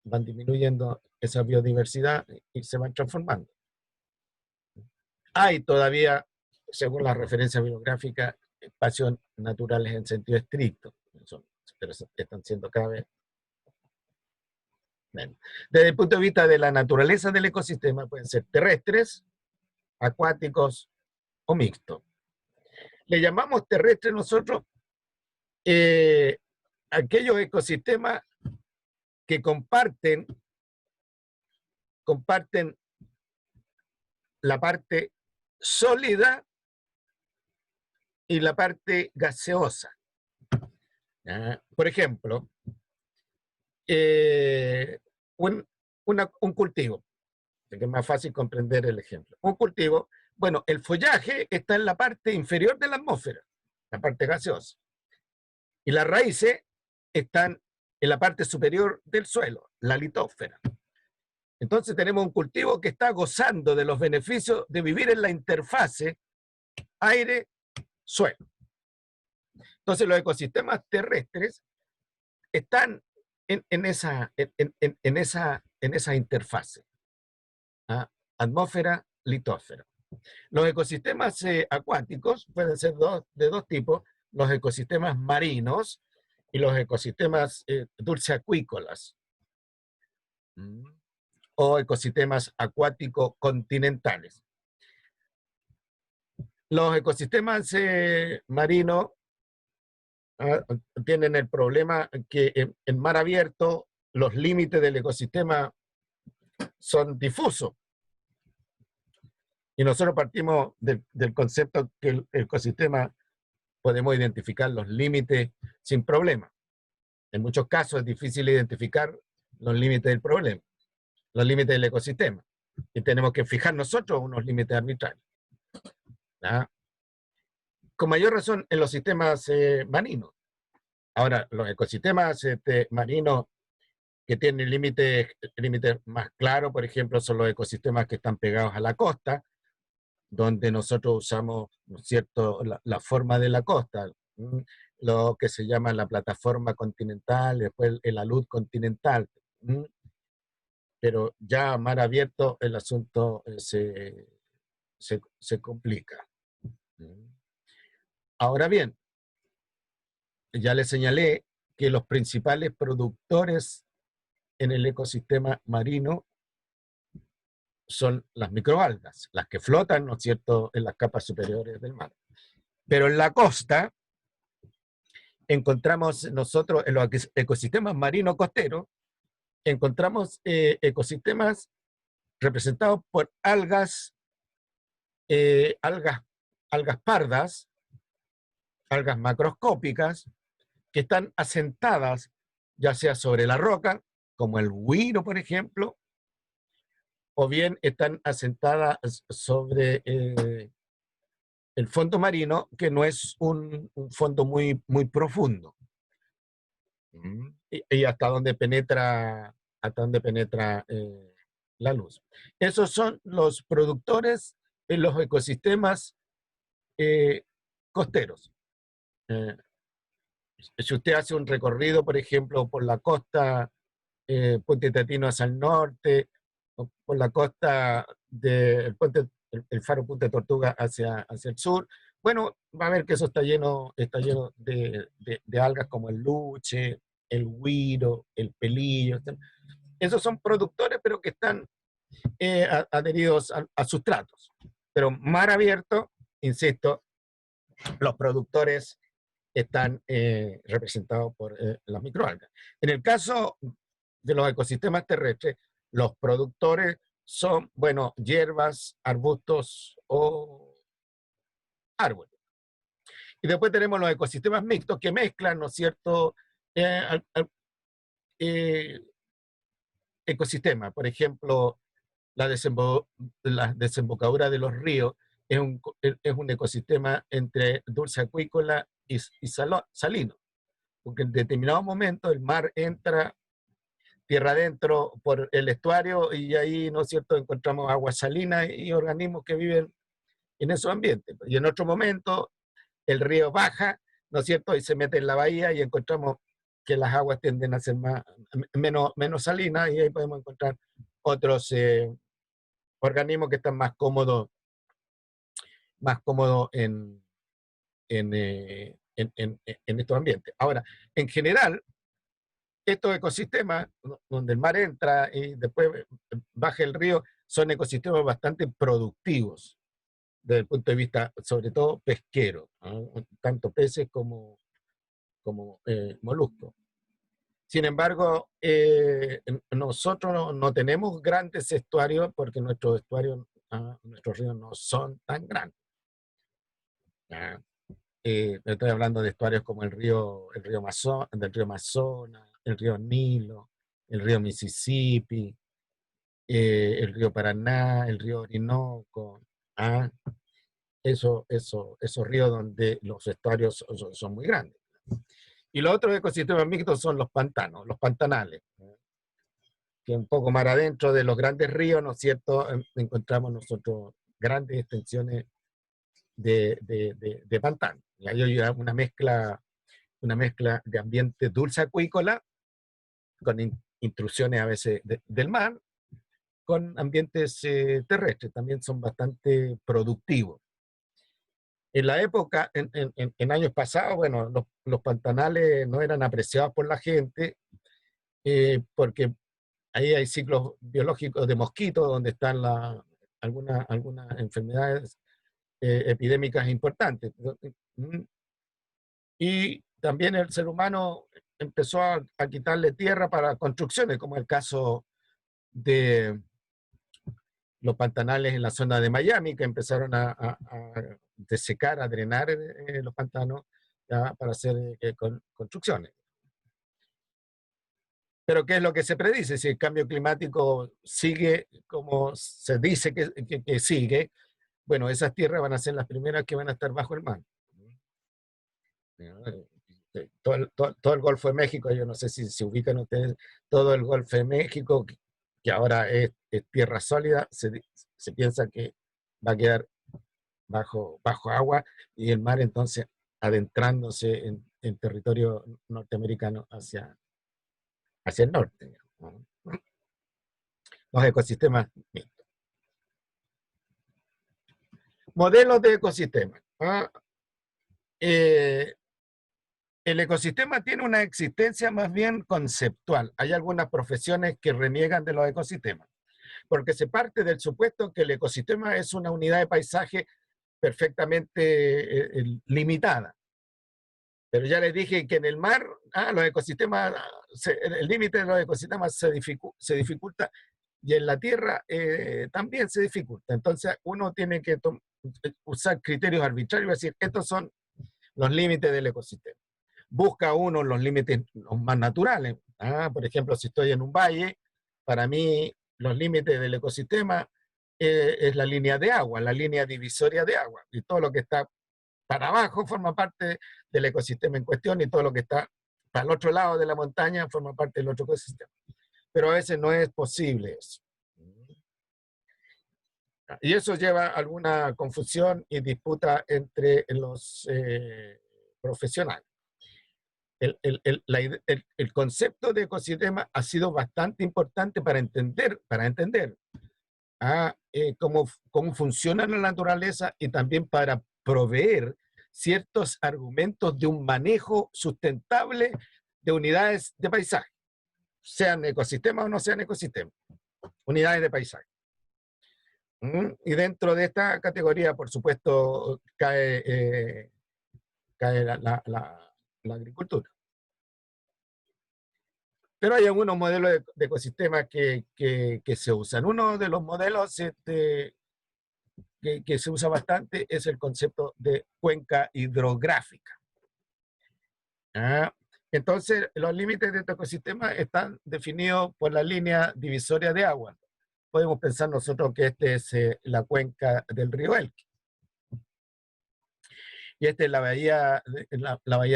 van disminuyendo esa biodiversidad y se van transformando. Hay todavía, según las referencias bibliográficas, espacios naturales en sentido estricto, pero están siendo cada vez menos. Desde el punto de vista de la naturaleza del ecosistema, pueden ser terrestres, acuáticos o mixtos. Le llamamos terrestres nosotros aquellos ecosistemas que comparten la parte sólida y la parte gaseosa. Por ejemplo, un cultivo, que es más fácil comprender el ejemplo. Un cultivo, bueno, el follaje está en la parte inferior de la atmósfera, la parte gaseosa, y las raíces están en la parte superior del suelo, la litósfera. Entonces tenemos un cultivo que está gozando de los beneficios de vivir en la interfase aire-suelo. Entonces los ecosistemas terrestres están en esa interfase, atmósfera-litósfera. Los ecosistemas acuáticos pueden ser de dos tipos: los ecosistemas marinos y los ecosistemas dulceacuícolas, o ecosistemas acuáticos continentales. Los ecosistemas marinos tienen el problema que en mar abierto los límites del ecosistema son difusos. Y nosotros partimos del concepto que el ecosistema podemos identificar los límites sin problema. En muchos casos es difícil identificar los límites del problema, los límites del ecosistema. Y tenemos que fijar nosotros unos límites arbitrarios. Con mayor razón en los sistemas marinos. Ahora, los ecosistemas marinos que tienen límites más claros, por ejemplo, son los ecosistemas que están pegados a la costa, donde nosotros usamos, ¿no es cierto?, la forma de la costa, lo que se llama la plataforma continental, después el alud continental. Pero ya a mar abierto el asunto se complica. Ahora bien, ya les señalé que los principales productores en el ecosistema marino son las microalgas, las que flotan, ¿no es cierto?, en las capas superiores del mar. Pero en la costa encontramos nosotros, en los ecosistemas marinos costeros, encontramos ecosistemas representados por algas pardas, algas macroscópicas, que están asentadas ya sea sobre la roca, como el güiro, por ejemplo, o bien están asentadas sobre el fondo marino, que no es un fondo muy, muy profundo. Y hasta donde penetra la luz. Esos son los productores en los ecosistemas costeros. Si usted hace un recorrido, por ejemplo, por la costa Puente Tatino hacia el norte, o por la costa del el faro Punta Tortuga hacia el sur, bueno, va a ver que eso está lleno de algas como el luche, el güiro, el pelillo. Esos son productores, pero que están adheridos a sustratos. Pero mar abierto, insisto, los productores están representados por las microalgas. En el caso de los ecosistemas terrestres, los productores son, bueno, hierbas, arbustos o árboles. Y después tenemos los ecosistemas mixtos que mezclan, ¿no es cierto?, eh, ecosistemas. Por ejemplo, la, la desembocadura de los ríos es un ecosistema entre dulce acuícola y salino, porque en determinado momento el mar entra tierra adentro por el estuario y ahí, ¿no es cierto?, encontramos agua salina y organismos que viven en esos ambientes. Y en otro momento el río baja, ¿no es cierto?, y se mete en la bahía y encontramos que las aguas tienden a ser menos salinas y ahí podemos encontrar otros organismos que están más cómodos en estos ambientes. Ahora, en general, estos ecosistemas, donde el mar entra y después baja el río, son ecosistemas bastante productivos desde el punto de vista, sobre todo, pesquero, ¿no? Tanto peces como moluscos. Sin embargo, nosotros no tenemos grandes estuarios porque nuestros estuarios, nuestros ríos no son tan grandes. Estoy hablando de estuarios como del río Amazonas, el río Nilo, el río Mississippi, el río Paraná, el río Orinoco, ¿ah? Esos ríos donde los estuarios son muy grandes. Y los otros ecosistemas mixtos son los pantanos, los pantanales, que un poco más adentro de los grandes ríos, ¿no es cierto?, encontramos nosotros grandes extensiones de pantano. Y ahí hay una mezcla de ambiente dulce acuícola, con intrusiones a veces del mar, con ambientes terrestres, también son bastante productivos. En la época, en años pasados, bueno, los pantanales no eran apreciados por la gente, porque ahí hay ciclos biológicos de mosquitos, donde están algunas enfermedades epidémicas importantes. Y también el ser humano empezó a quitarle tierra para construcciones, como el caso de los pantanales en la zona de Miami, que empezaron a desecar, a drenar los pantanos ya, para hacer construcciones. Pero ¿qué es lo que se predice? Si el cambio climático sigue como se dice que sigue, bueno, esas tierras van a ser las primeras que van a estar bajo el mar. Todo el Golfo de México, yo no sé si se ubican ustedes, todo el Golfo de México, que ahora es tierra sólida, se piensa que va a quedar bajo agua y el mar entonces adentrándose en territorio norteamericano hacia el norte, ¿no? Los ecosistemas mixtos. Modelos de ecosistemas. El ecosistema tiene una existencia más bien conceptual. Hay algunas profesiones que reniegan de los ecosistemas, porque se parte del supuesto que el ecosistema es una unidad de paisaje perfectamente limitada. Pero ya les dije que en el mar, los ecosistemas, el límite de los ecosistemas se dificulta y en la tierra también se dificulta. Entonces uno tiene que usar criterios arbitrarios y decir, estos son los límites del ecosistema. Busca uno los límites los más naturales. Por ejemplo, si estoy en un valle, para mí los límites del ecosistema es la línea de agua, la línea divisoria de agua. Y todo lo que está para abajo forma parte del ecosistema en cuestión y todo lo que está para el otro lado de la montaña forma parte del otro ecosistema. Pero a veces no es posible eso. Y eso lleva a alguna confusión y disputa entre los profesionales. el concepto de ecosistema ha sido bastante importante para entender cómo funciona la naturaleza y también para proveer ciertos argumentos de un manejo sustentable de unidades de paisaje, sean ecosistemas o no sean ecosistemas, unidades de paisaje. Y dentro de esta categoría, por supuesto, cae la agricultura. Pero hay algunos modelos de ecosistemas que se usan. Uno de los modelos que se usa bastante es el concepto de cuenca hidrográfica. Entonces, los límites de este ecosistema están definidos por la línea divisoria de agua. Podemos pensar nosotros que esta es la cuenca del río Elqui. Y esta es la bahía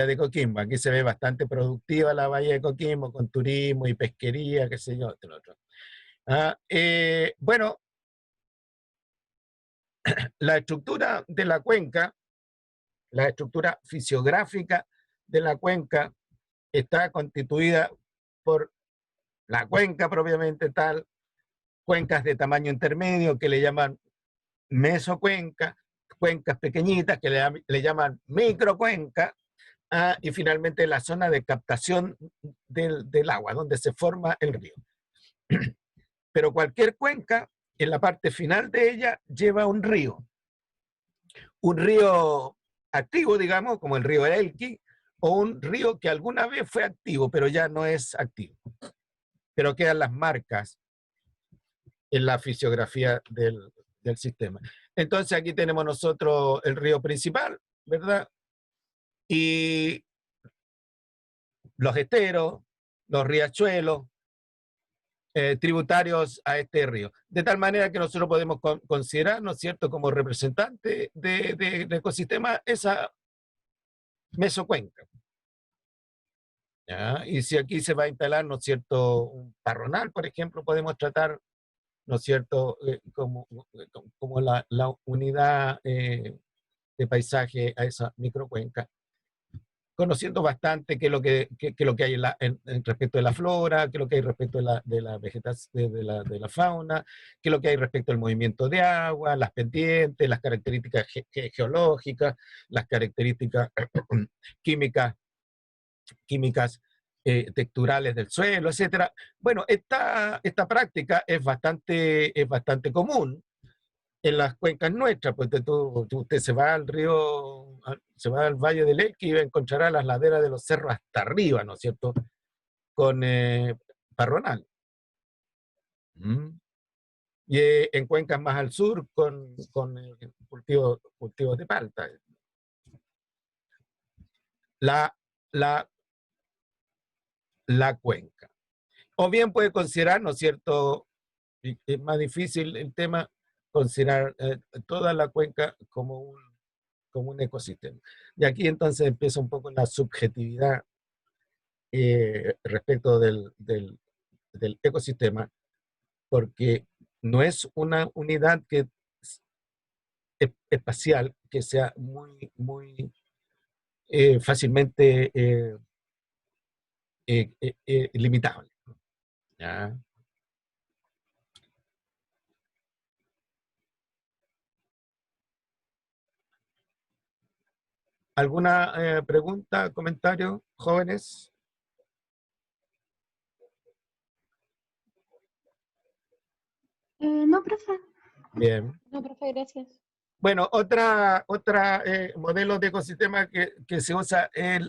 de Coquimbo. Aquí se ve bastante productiva la bahía de Coquimbo, con turismo y pesquería, qué sé yo, lo otro. Bueno, la estructura de la cuenca, la estructura fisiográfica de la cuenca está constituida por la cuenca propiamente tal, cuencas de tamaño intermedio que le llaman mesocuenca, cuencas pequeñitas que le llaman microcuenca, y finalmente la zona de captación del agua, donde se forma el río. Pero cualquier cuenca, en la parte final de ella, lleva un río activo, digamos, como el río Elqui, o un río que alguna vez fue activo, pero ya no es activo. Pero quedan las marcas en la fisiografía del sistema. Entonces aquí tenemos nosotros el río principal, ¿verdad? Y los esteros, los riachuelos, tributarios a este río. De tal manera que nosotros podemos considerar, ¿no es cierto?, como representante del ecosistema esa mesocuenca. ¿Ya? Y si aquí se va a instalar, ¿no es cierto?, un parronal, por ejemplo, podemos tratar, ¿no es cierto?, como la unidad de paisaje a esa microcuenca, conociendo bastante qué es lo que hay respecto de la flora, qué es lo que hay respecto de la vegetación, de la fauna, qué es lo que hay respecto al movimiento de agua, las pendientes, las características geológicas, las características químicas texturales del suelo, etcétera. Bueno, esta práctica es bastante común en las cuencas nuestras, pues usted se va al río, se va al Valle del Elqui y encontrará las laderas de los cerros hasta arriba, ¿no es cierto?, con parronal. Y en cuencas más al sur con cultivos de palta. La cuenca. O bien puede considerar, ¿no es cierto?, y es más difícil el tema, considerar toda la cuenca como un ecosistema. Y aquí entonces empieza un poco la subjetividad respecto del ecosistema, porque no es una unidad espacial que sea muy fácilmente limitable. ¿Ya? ¿Alguna pregunta, comentario, jóvenes? No, profe. Bien. No, profe, gracias. Bueno, otra modelo de ecosistema que se usa es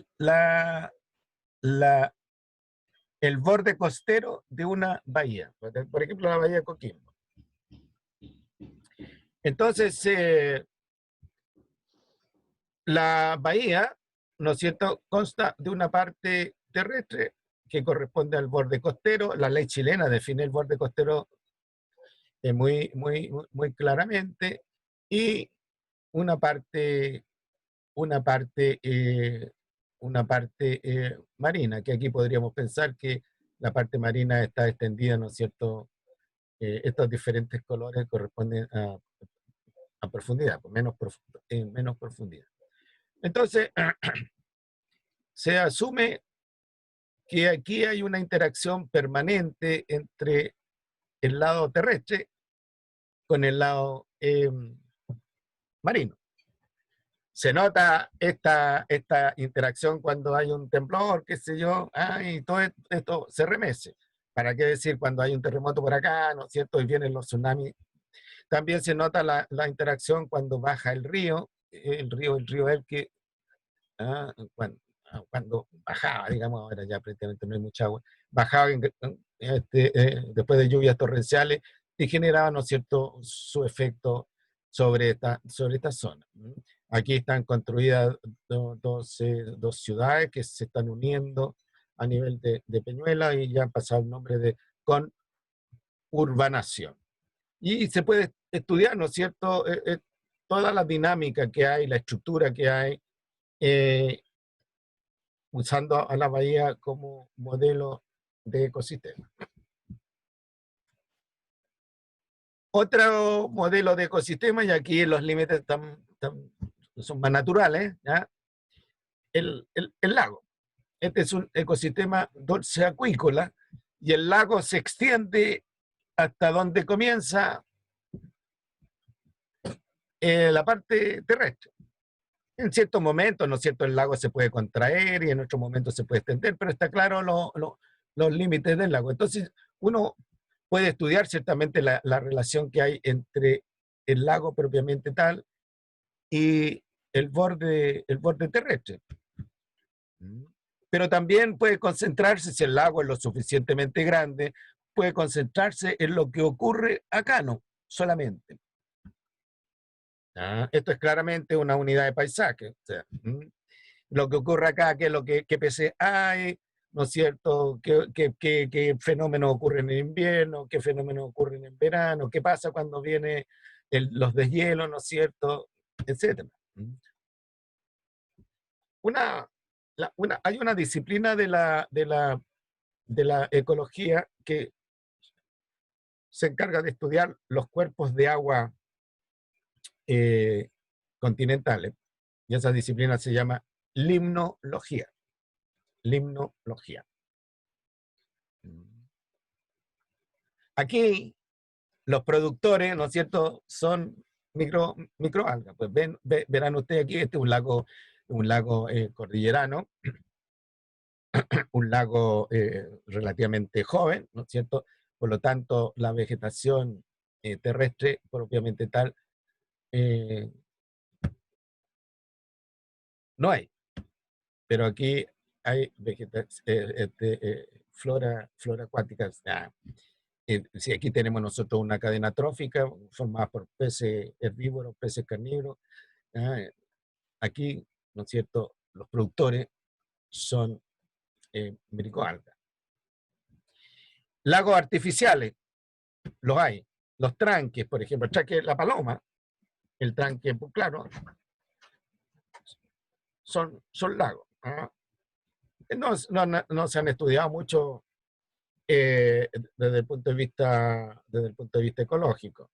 el borde costero de una bahía. Por ejemplo, la bahía de Coquimbo. Entonces, la bahía, ¿no es cierto?, consta de una parte terrestre que corresponde al borde costero. La ley chilena define el borde costero muy claramente, y una parte marina, que aquí podríamos pensar que la parte marina está extendida, ¿no es cierto? Estos diferentes colores corresponden a profundidad, menos profundidad. Entonces, se asume que aquí hay una interacción permanente entre el lado terrestre con el lado marino. Se nota esta interacción cuando hay un temblor, qué sé yo, y todo esto se remece. ¿Para qué decir cuando hay un terremoto por acá, ¿no es cierto? Y vienen los tsunamis. También se nota la interacción cuando baja el río Elqui, cuando bajaba, digamos, ahora ya prácticamente no hay mucha agua, bajaba después de lluvias torrenciales y generaba, ¿no es cierto?, su efecto sobre esta zona. Aquí están construidas dos ciudades que se están uniendo a nivel de Peñuela y ya han pasado el nombre de conurbanación. Y se puede estudiar, ¿no es cierto?, toda la dinámica que hay, la estructura que hay, usando a la bahía como modelo de ecosistema. Otro modelo de ecosistema, y aquí los límites son más naturales, ¿ya? El lago. Este es un ecosistema dulce acuícola y el lago se extiende hasta donde comienza la parte terrestre. En ciertos momentos, ¿no es cierto?, el lago se puede contraer y en otros momentos se puede extender, pero está claro los límites del lago. Entonces, uno puede estudiar ciertamente la relación que hay entre el lago propiamente tal y el borde terrestre. Pero también puede concentrarse, si el lago es lo suficientemente grande, puede concentrarse en lo que ocurre acá, no solamente. Esto es claramente una unidad de paisaje. O sea, lo que ocurre acá, qué peces hay, ¿no es cierto? ¿Qué fenómenos ocurren en invierno? ¿Qué fenómenos ocurren en verano? ¿Qué pasa cuando vienen los deshielos, ¿no es cierto? Etcétera. Hay una disciplina de la ecología que se encarga de estudiar los cuerpos de agua continentales, y esa disciplina se llama limnología. Limnología. Aquí los productores, ¿no es cierto?, son microalgas. Pues verán ustedes aquí, este es un lago cordillerano, un lago relativamente joven, ¿no es cierto? Por lo tanto, la vegetación terrestre propiamente tal no hay. Pero aquí hay flora acuática. Sí, aquí tenemos nosotros una cadena trófica formada por peces herbívoros, peces carnívoros. Aquí, ¿no es cierto?, los productores son microalgas. Lagos artificiales, los hay. Los tranques, por ejemplo, el tranque La Paloma, el tranque, pues, claro, son lagos. No se han estudiado mucho desde el punto de vista ecológico,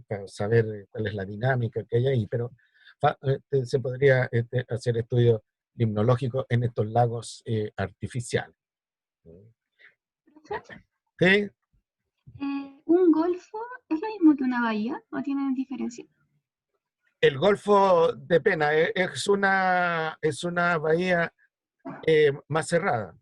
para saber cuál es la dinámica que hay ahí, pero se podría hacer estudios limnológicos en estos lagos artificiales. ¿Sí? ¿Un golfo es lo mismo que una bahía o tienen diferencia? El Golfo de Pena es una bahía más cerrada.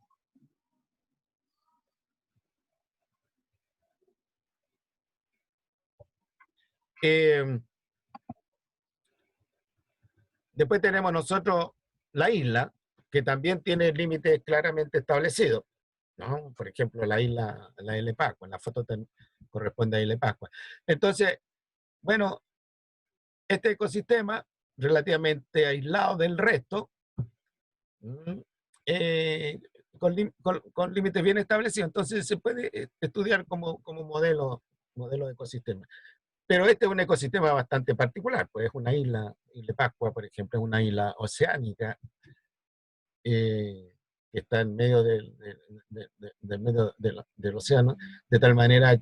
Después tenemos nosotros la isla, que también tiene límites claramente establecidos, ¿no? Por ejemplo, la isla de Pascua, en la foto corresponde a Isla de Pascua. Entonces, bueno, este ecosistema relativamente aislado del resto, eh, con límites bien establecidos, entonces se puede estudiar como modelo de ecosistema. Pero este es un ecosistema bastante particular, pues es una isla de Pascua, por ejemplo, es una isla oceánica que está en medio del océano, de tal manera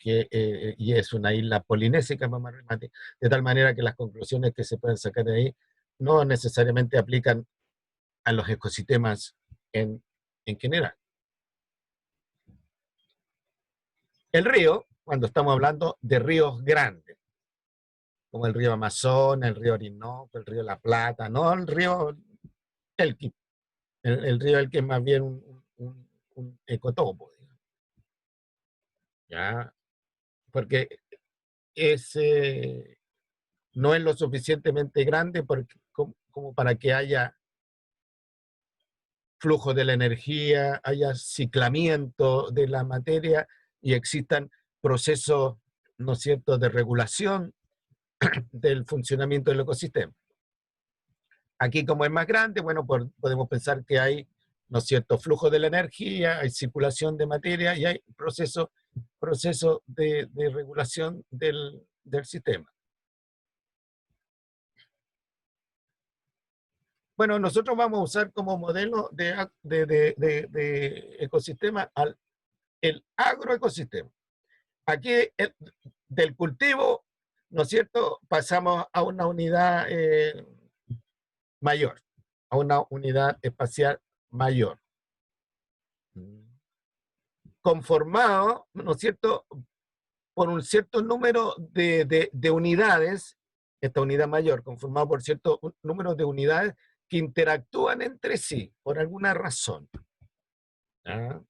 y es una isla polinésica, más remate, de tal manera que las conclusiones que se pueden sacar de ahí no necesariamente aplican a los ecosistemas en general. El río, cuando estamos hablando de ríos grandes, como el río Amazonas, el río Orinoco, el río La Plata, no el río Elqui, el río Elqui es más bien un ecotopo, digamos. ¿Ya? Porque no es lo suficientemente grande como para que haya flujo de la energía, haya ciclamiento de la materia y existan procesos, ¿no es cierto?, de regulación del funcionamiento del ecosistema. Aquí, como es más grande, bueno, podemos pensar que hay, ¿no es cierto?, flujo de la energía, hay circulación de materia y hay proceso de regulación del sistema. Bueno, nosotros vamos a usar como modelo de ecosistema el agroecosistema. Aquí, del cultivo, ¿no es cierto?, pasamos a una unidad mayor, a una unidad espacial mayor. Conformado, ¿no es cierto?, por un cierto número de unidades, esta unidad mayor, conformado por cierto número de unidades que interactúan entre sí, por alguna razón. ¿Ah?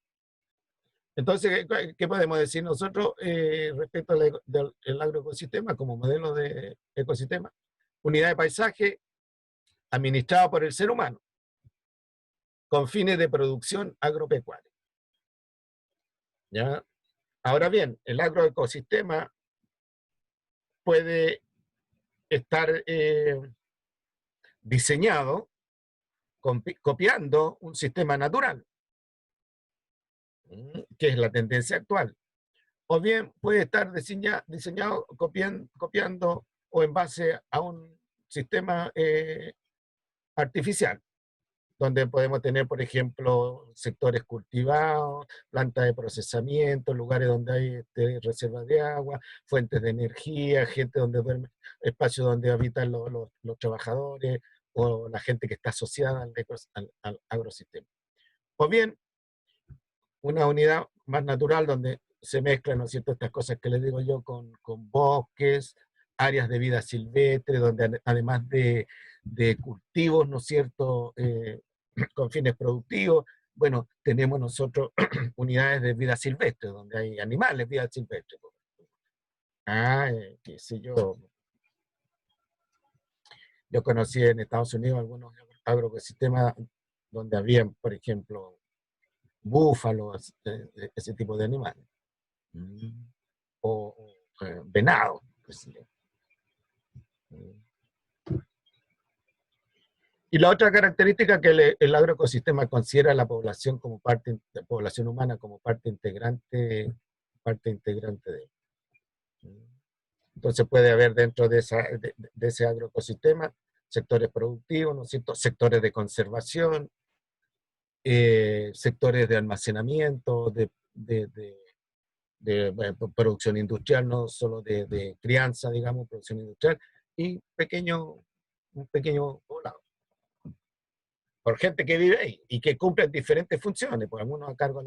Entonces, ¿qué podemos decir nosotros respecto al agroecosistema como modelo de ecosistema? Unidad de paisaje administrada por el ser humano, con fines de producción agropecuaria. ¿Ya? Ahora bien, el agroecosistema puede estar diseñado copiando un sistema natural, que es la tendencia actual. O bien puede estar diseñado copiando o en base a un sistema artificial, donde podemos tener, por ejemplo, sectores cultivados, plantas de procesamiento, lugares donde hay reservas de agua, fuentes de energía, gente donde duerme, espacios donde habitan los trabajadores o la gente que está asociada al agrosistema. O bien, una unidad más natural donde se mezclan, ¿no es cierto?, estas cosas que les digo yo con bosques, áreas de vida silvestre, donde además de cultivos, ¿no es cierto?, con fines productivos, bueno, tenemos nosotros unidades de vida silvestre, donde hay animales, vida silvestre. Qué sé yo. Yo conocí en Estados Unidos algunos agroecosistemas donde habían, por ejemplo, búfalos, ese tipo de animales. O venado. Y la otra característica que el agroecosistema considera a la población como parte, la población humana como parte integrante de él. Entonces puede haber dentro de ese agroecosistema sectores productivos, ¿no es cierto?, sectores de conservación, sectores de almacenamiento, producción industrial, no solo de crianza, digamos, producción industrial, y un pequeño poblado, por gente que vive ahí y que cumple diferentes funciones, pues algunos a cargo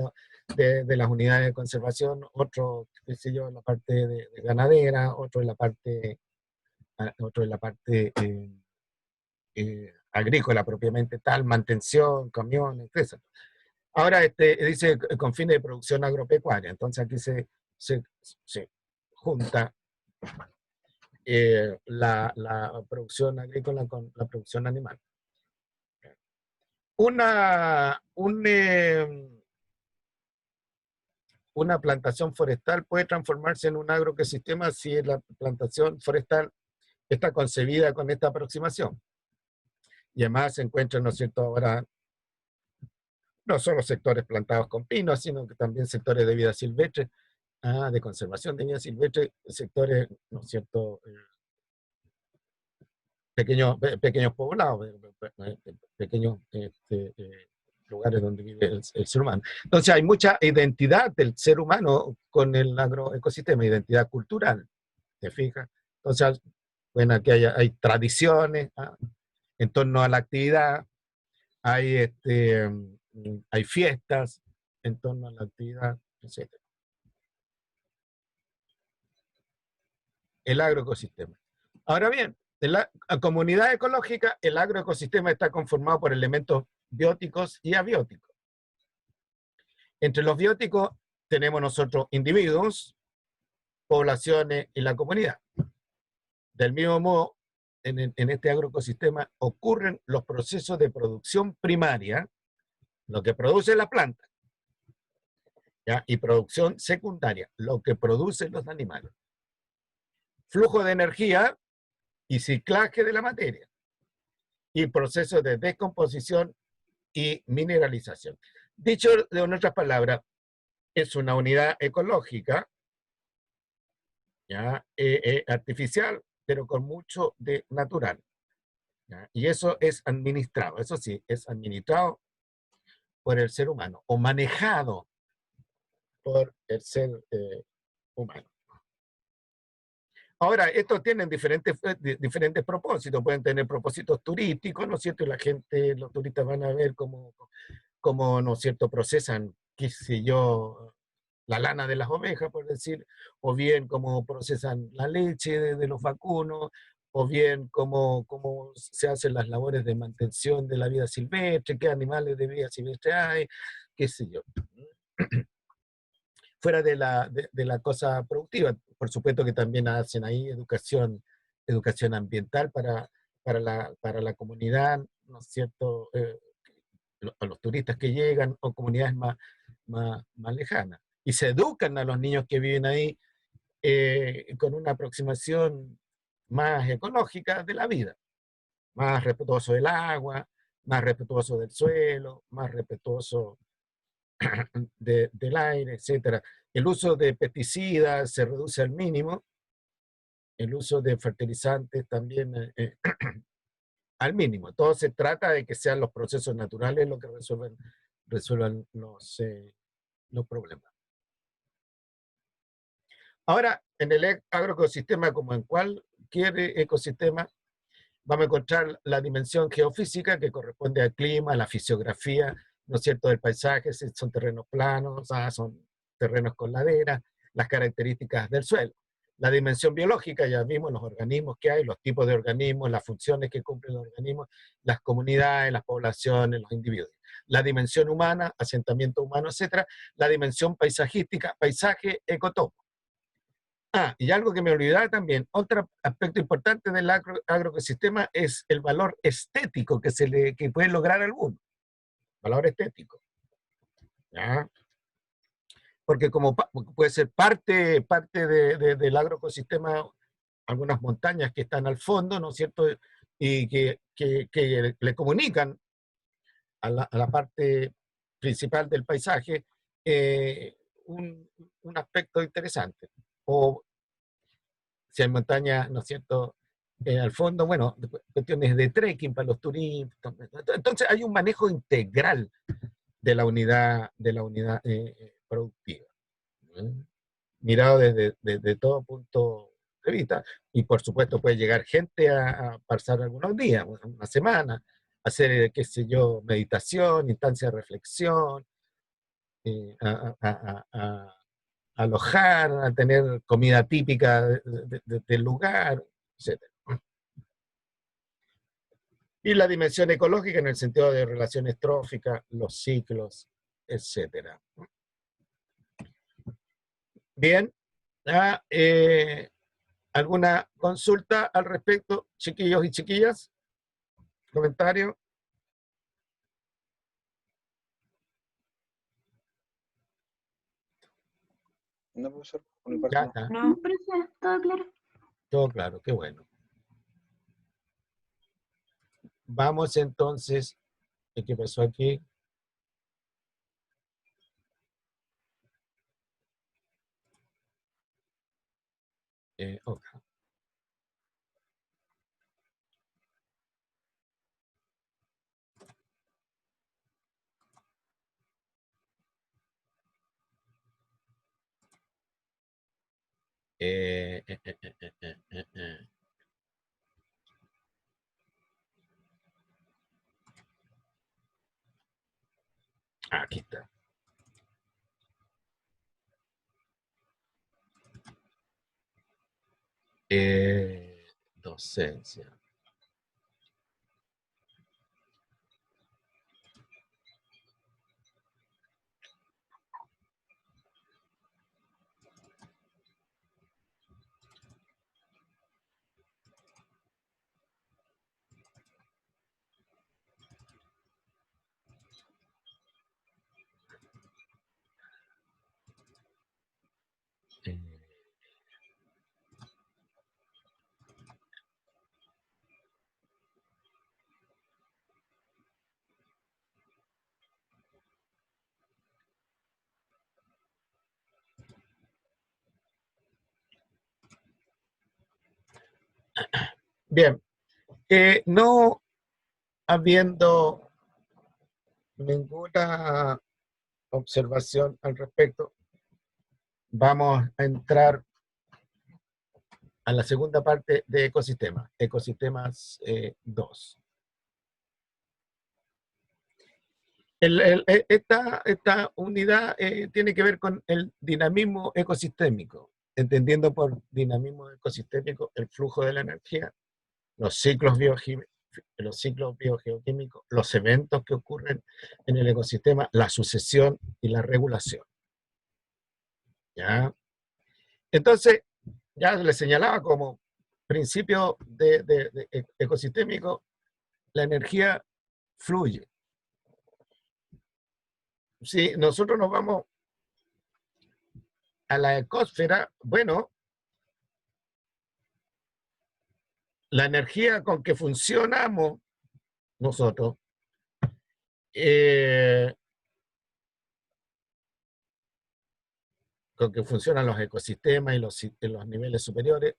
de las unidades de conservación, otros, qué sé yo, en la parte de ganadera, otros en la parte agrícola propiamente tal, mantención, camiones, etc. Ahora dice con fines de producción agropecuaria, entonces aquí se junta la producción agrícola con la producción animal. Una plantación forestal puede transformarse en un agroecosistema si la plantación forestal está concebida con esta aproximación. Y además se encuentran, ¿no es cierto?, ahora no solo sectores plantados con pinos, sino que también sectores de vida silvestre, de conservación de vida silvestre, sectores, ¿no es cierto?, pequeños poblados, pequeños lugares donde vive el ser humano. Entonces hay mucha identidad del ser humano con el agroecosistema, identidad cultural, ¿te fijas? Entonces, bueno, aquí hay tradiciones en torno a la actividad, hay fiestas en torno a la actividad, etc. El agroecosistema. Ahora bien, en la comunidad ecológica, el agroecosistema está conformado por elementos bióticos y abióticos. Entre los bióticos tenemos nosotros individuos, poblaciones y la comunidad. Del mismo modo, en este agroecosistema ocurren los procesos de producción primaria, lo que produce la planta, ¿ya? Y producción secundaria, lo que producen los animales. Flujo de energía y ciclaje de la materia. Y procesos de descomposición y mineralización. Dicho en otras palabras, es una unidad ecológica, ¿ya? Artificial, pero con mucho de natural, ¿ya? Y eso es administrado, eso sí, es administrado por el ser humano o manejado por el ser humano. Ahora, estos tienen diferentes propósitos, pueden tener propósitos turísticos, ¿no es cierto? Y la gente, los turistas van a ver cómo, ¿no es cierto?, procesan, qué sé yo, la lana de las ovejas, por decir, o bien cómo procesan la leche de los vacunos, o bien cómo se hacen las labores de mantención de la vida silvestre, qué animales de vida silvestre hay, qué sé yo. Fuera de la cosa productiva. Por supuesto que también hacen ahí educación ambiental para la comunidad, ¿no es cierto?, a los turistas que llegan o comunidades más lejanas. Y se educan a los niños que viven ahí con una aproximación más ecológica de la vida, más respetuoso del agua, más respetuoso del suelo, más respetuoso del aire, etcétera. El uso de pesticidas se reduce al mínimo, el uso de fertilizantes también al mínimo. Todo se trata de que sean los procesos naturales los que resuelvan los problemas. Ahora, en el agroecosistema, como en cualquier ecosistema, vamos a encontrar la dimensión geofísica que corresponde al clima, a la fisiografía, ¿no es cierto?, del paisaje, si son terrenos planos, son terrenos con laderas, las características del suelo. La dimensión biológica, ya vimos los organismos que hay, los tipos de organismos, las funciones que cumplen los organismos, las comunidades, las poblaciones, los individuos. La dimensión humana, asentamiento humano, etcétera. La dimensión paisajística, paisaje, ecotopo. Y algo que me olvidaba también, otro aspecto importante del agroecosistema es el valor estético que puede lograr alguno. Valor estético. ¿Ya? Porque como puede ser parte del agroecosistema, algunas montañas que están al fondo, ¿no es cierto? Y que le comunican a la parte principal del paisaje un aspecto interesante. O si hay montañas, ¿no es cierto?, al fondo, bueno, cuestiones de trekking para los turistas. Entonces hay un manejo integral de la unidad productiva, ¿no? Mirado desde todo punto de vista. Y por supuesto puede llegar gente a pasar algunos días, una semana, hacer, qué sé yo, meditación, instancia de reflexión, a alojar, a tener comida típica del lugar, etc. Y la dimensión ecológica en el sentido de relaciones tróficas, los ciclos, etc. Bien, ¿alguna consulta al respecto, chiquillos y chiquillas? ¿Comentario? No, profesor, por mi parte Ya no. está, No, profe, todo claro. todo claro, qué bueno. Vamos entonces, ¿qué pasó aquí? Ok. Eh, eh, eh, eh, eh, eh, eh. Docencia. Eh, Bien, no habiendo ninguna observación al respecto, vamos a entrar a la segunda parte de ecosistemas, ecosistemas 2. Esta unidad tiene que ver con el dinamismo ecosistémico, entendiendo por dinamismo ecosistémico el flujo de la energía, los ciclos biogeoquímicos, los eventos que ocurren en el ecosistema, la sucesión y la regulación. ¿Ya? Entonces, ya les señalaba como principio de ecosistémico, la energía fluye. Si nosotros nos vamos a la ecosfera, bueno, la energía con que funcionamos nosotros, con que funcionan los ecosistemas y los niveles superiores,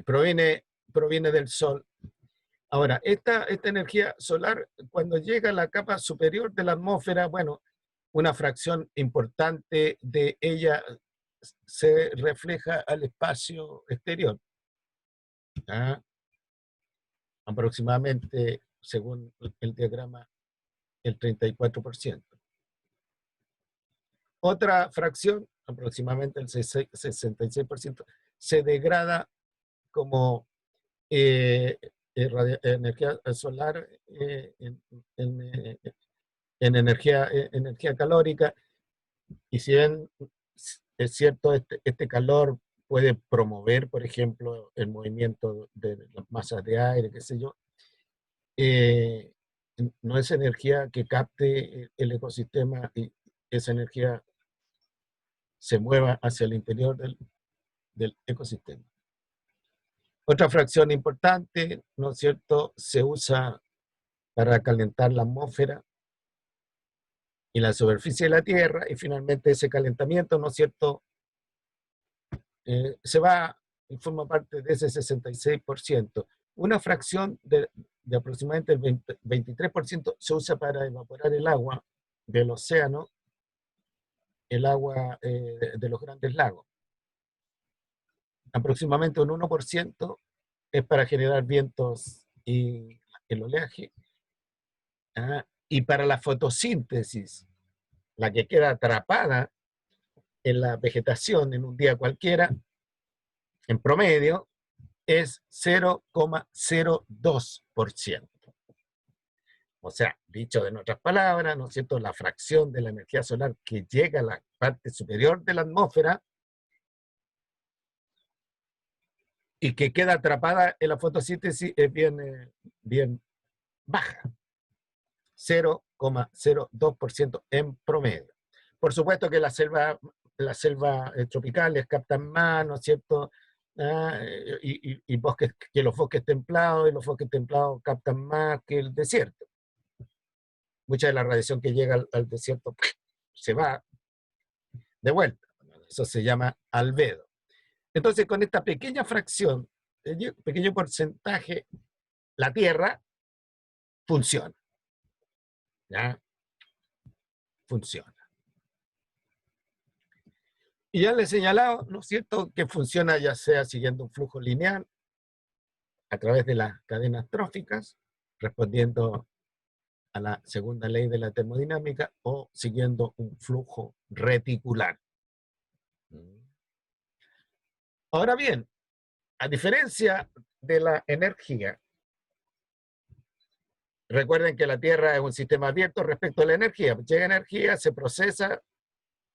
proviene del Sol. Ahora, esta energía solar, cuando llega a la capa superior de la atmósfera, bueno, una fracción importante de ella se refleja al espacio exterior. ¿Ah? Aproximadamente, según el diagrama, el 34%. Otra fracción, aproximadamente el 66%, se degrada como energía solar en energía calórica, y si bien es cierto, este calor puede promover, por ejemplo, el movimiento de las masas de aire, qué sé yo, no es energía que capte el ecosistema y esa energía se mueva hacia el interior del ecosistema. Otra fracción importante, ¿no es cierto?, se usa para calentar la atmósfera y la superficie de la Tierra, y finalmente ese calentamiento, ¿no es cierto?, se va y forma parte de ese 66%. Una fracción de aproximadamente el 23% se usa para evaporar el agua del océano, el agua de los grandes lagos. Aproximadamente un 1% es para generar vientos y el oleaje. Y para la fotosíntesis, la que queda atrapada en la vegetación en un día cualquiera, en promedio, es 0,02%. O sea, dicho en otras palabras, ¿no es cierto?, la fracción de la energía solar que llega a la parte superior de la atmósfera y que queda atrapada en la fotosíntesis es bien baja, 0,02% en promedio. Por supuesto que las selvas tropicales captan más, ¿no es cierto?, y bosques, que los bosques templados, y los bosques templados captan más que el desierto. Mucha de la radiación que llega al desierto se va de vuelta. Eso se llama albedo. Entonces, con esta pequeña fracción, pequeño porcentaje, la Tierra funciona. ¿Ya? Funciona. Y ya les he señalado, ¿no es cierto?, que funciona ya sea siguiendo un flujo lineal a través de las cadenas tróficas, respondiendo a la segunda ley de la termodinámica, o siguiendo un flujo reticular. Ahora bien, a diferencia de la energía, recuerden que la Tierra es un sistema abierto respecto a la energía. Llega energía, se procesa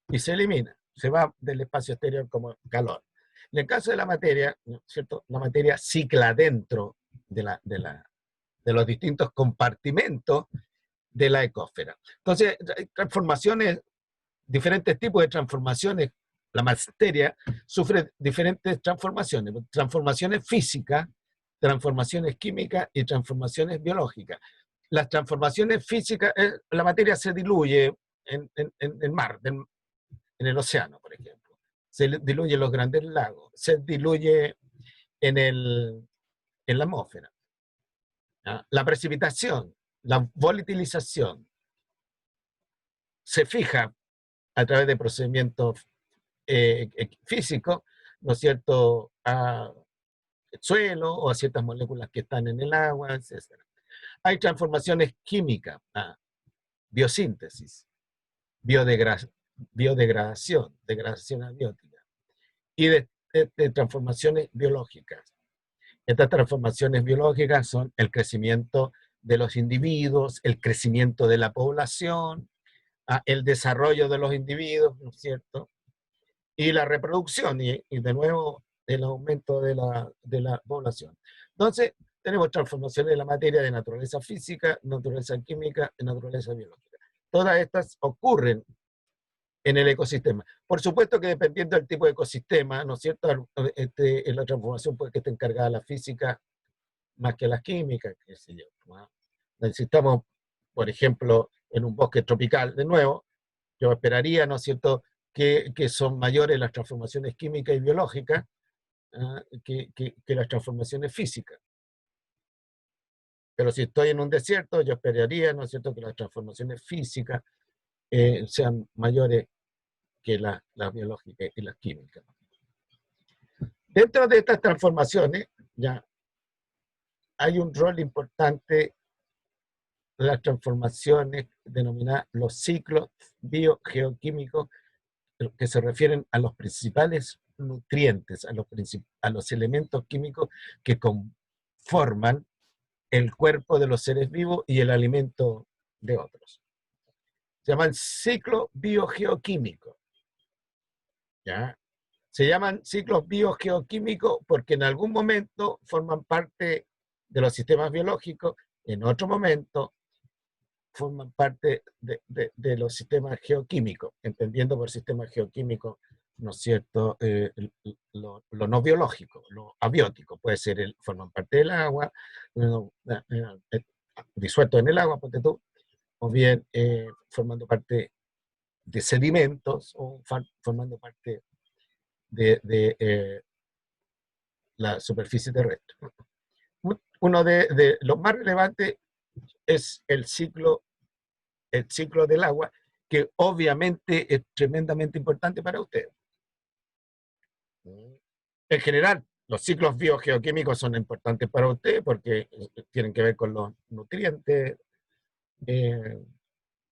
y se elimina. Se va del espacio exterior como calor. En el caso de la materia, ¿no es cierto? La materia cicla dentro de los distintos compartimentos de la ecosfera. Entonces, hay transformaciones, diferentes tipos de transformaciones. La materia sufre diferentes transformaciones físicas, transformaciones químicas y transformaciones biológicas. Las transformaciones físicas, la materia se diluye en el mar, en el océano, por ejemplo. Se diluye en los grandes lagos, se diluye en la atmósfera. ¿Ya? La precipitación, la volatilización, se fija a través de procedimientos físicos, ¿no es cierto?, al suelo o a ciertas moléculas que están en el agua, etc. Hay transformaciones químicas, biosíntesis, biodegradación, degradación abiótica, y de transformaciones biológicas. Estas transformaciones biológicas son el crecimiento de los individuos, el crecimiento de la población, el desarrollo de los individuos, ¿no es cierto?, y la reproducción, y de nuevo el aumento de la población. Entonces, tenemos transformaciones de la materia de naturaleza física, naturaleza química y naturaleza biológica. Todas estas ocurren en el ecosistema. Por supuesto que dependiendo del tipo de ecosistema, ¿no es cierto?, en la transformación puede que esté encargada la física más que la química, qué sé yo, ¿no? Necesitamos, por ejemplo, en un bosque tropical, de nuevo, yo esperaría, ¿no es cierto?, que son mayores las transformaciones químicas y biológicas que las transformaciones físicas. Pero si estoy en un desierto, yo esperaría, ¿no es cierto?, que las transformaciones físicas sean mayores que las biológicas y las químicas. Dentro de estas transformaciones, ya hay un rol importante de las transformaciones denominadas los ciclos biogeoquímicos, que se refieren a los principales nutrientes, a los elementos químicos que conforman el cuerpo de los seres vivos y el alimento de otros. Se llaman ciclo biogeoquímico. ¿Ya? Se llaman ciclos biogeoquímicos porque en algún momento forman parte de los sistemas biológicos, en otro momento forman parte de los sistemas geoquímicos, entendiendo por sistema geoquímico, ¿no es cierto?, lo no biológico, lo abiótico, puede ser, forman parte del agua, disuelto en el agua, ponte tú, o bien formando parte de sedimentos, o formando parte de la superficie terrestre. Uno de los más relevantes es el ciclo del agua, que obviamente es tremendamente importante para ustedes. En general, los ciclos biogeoquímicos son importantes para ustedes porque tienen que ver con los nutrientes de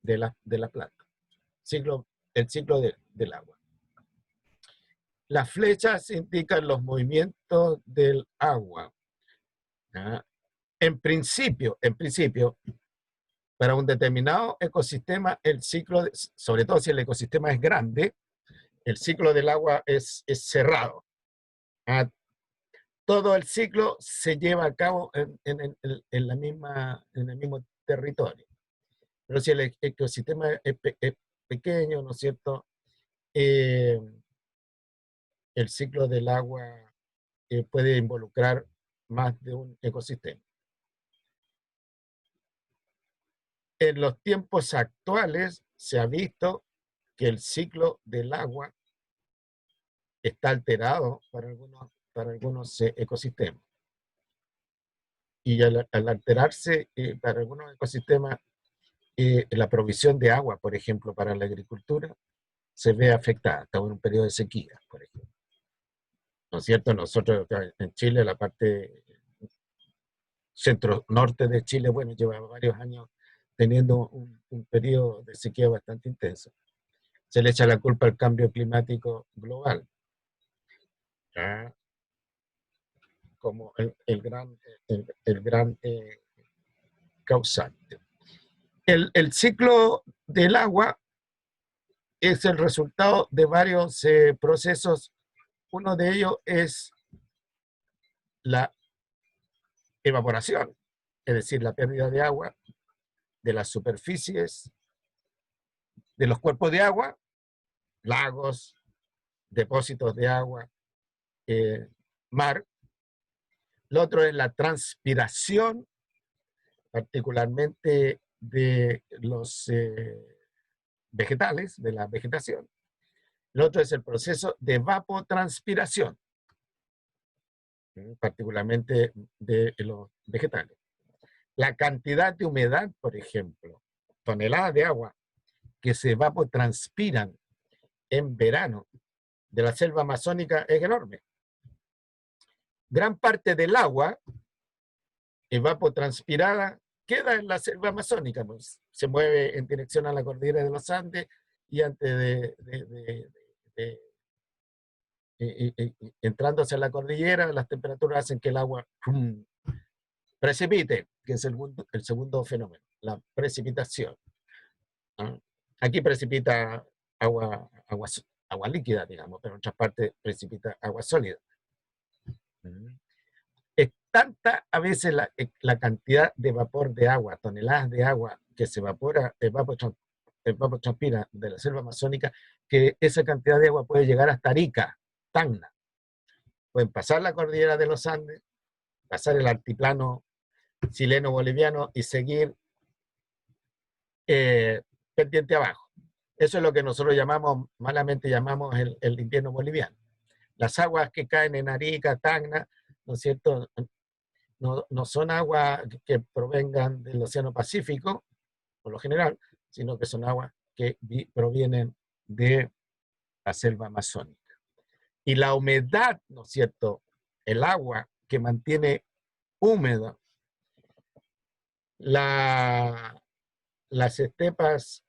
la planta. El ciclo del agua. Las flechas indican los movimientos del agua. ¿Ya? En principio, para un determinado ecosistema, el ciclo, sobre todo si el ecosistema es grande, el ciclo del agua es cerrado. Todo el ciclo se lleva a cabo en el mismo territorio. Pero si el ecosistema es pequeño, ¿no es cierto?, el ciclo del agua puede involucrar más de un ecosistema. En los tiempos actuales se ha visto que el ciclo del agua está alterado para algunos ecosistemas. Y al alterarse para algunos ecosistemas, la provisión de agua, por ejemplo, para la agricultura, se ve afectada. Estamos en un periodo de sequía, por ejemplo. ¿No es cierto? Nosotros en Chile, la parte centro-norte de Chile, bueno, lleva varios años teniendo un periodo de sequía bastante intenso. Se le echa la culpa al cambio climático global. ¿ya? Como el gran causante. El ciclo del agua es el resultado de varios procesos. Uno de ellos es la evaporación, es decir, la pérdida de agua de las superficies, de los cuerpos de agua, lagos, depósitos de agua, mar. Lo otro es la transpiración, particularmente de los vegetales, de la vegetación. Lo otro es el proceso de evapotranspiración, particularmente de los vegetales. La cantidad de humedad, por ejemplo, toneladas de agua que se evapotranspiran en verano de la selva amazónica es enorme. Gran parte del agua evapotranspirada queda en la selva amazónica, pues se mueve en dirección a la cordillera de los Andes y antes entrando hacia la cordillera, las temperaturas hacen que el agua precipite, que es el segundo fenómeno, la precipitación. ¿Ah? Aquí precipita agua líquida, digamos, pero en otras partes precipita agua sólida. Es tanta a veces la cantidad de vapor de agua, toneladas de agua que se evapotranspira de la selva amazónica, que esa cantidad de agua puede llegar hasta Arica, Tacna. Pueden pasar la cordillera de los Andes, pasar el altiplano chileno-boliviano y seguir pendiente abajo. Eso es lo que nosotros malamente llamamos el invierno boliviano. Las aguas que caen en Arica, Tacna, ¿no es cierto?, no son aguas que provengan del Océano Pacífico, por lo general, sino que son aguas que provienen de la selva amazónica. Y la humedad, ¿no es cierto?, el agua que mantiene húmeda las estepas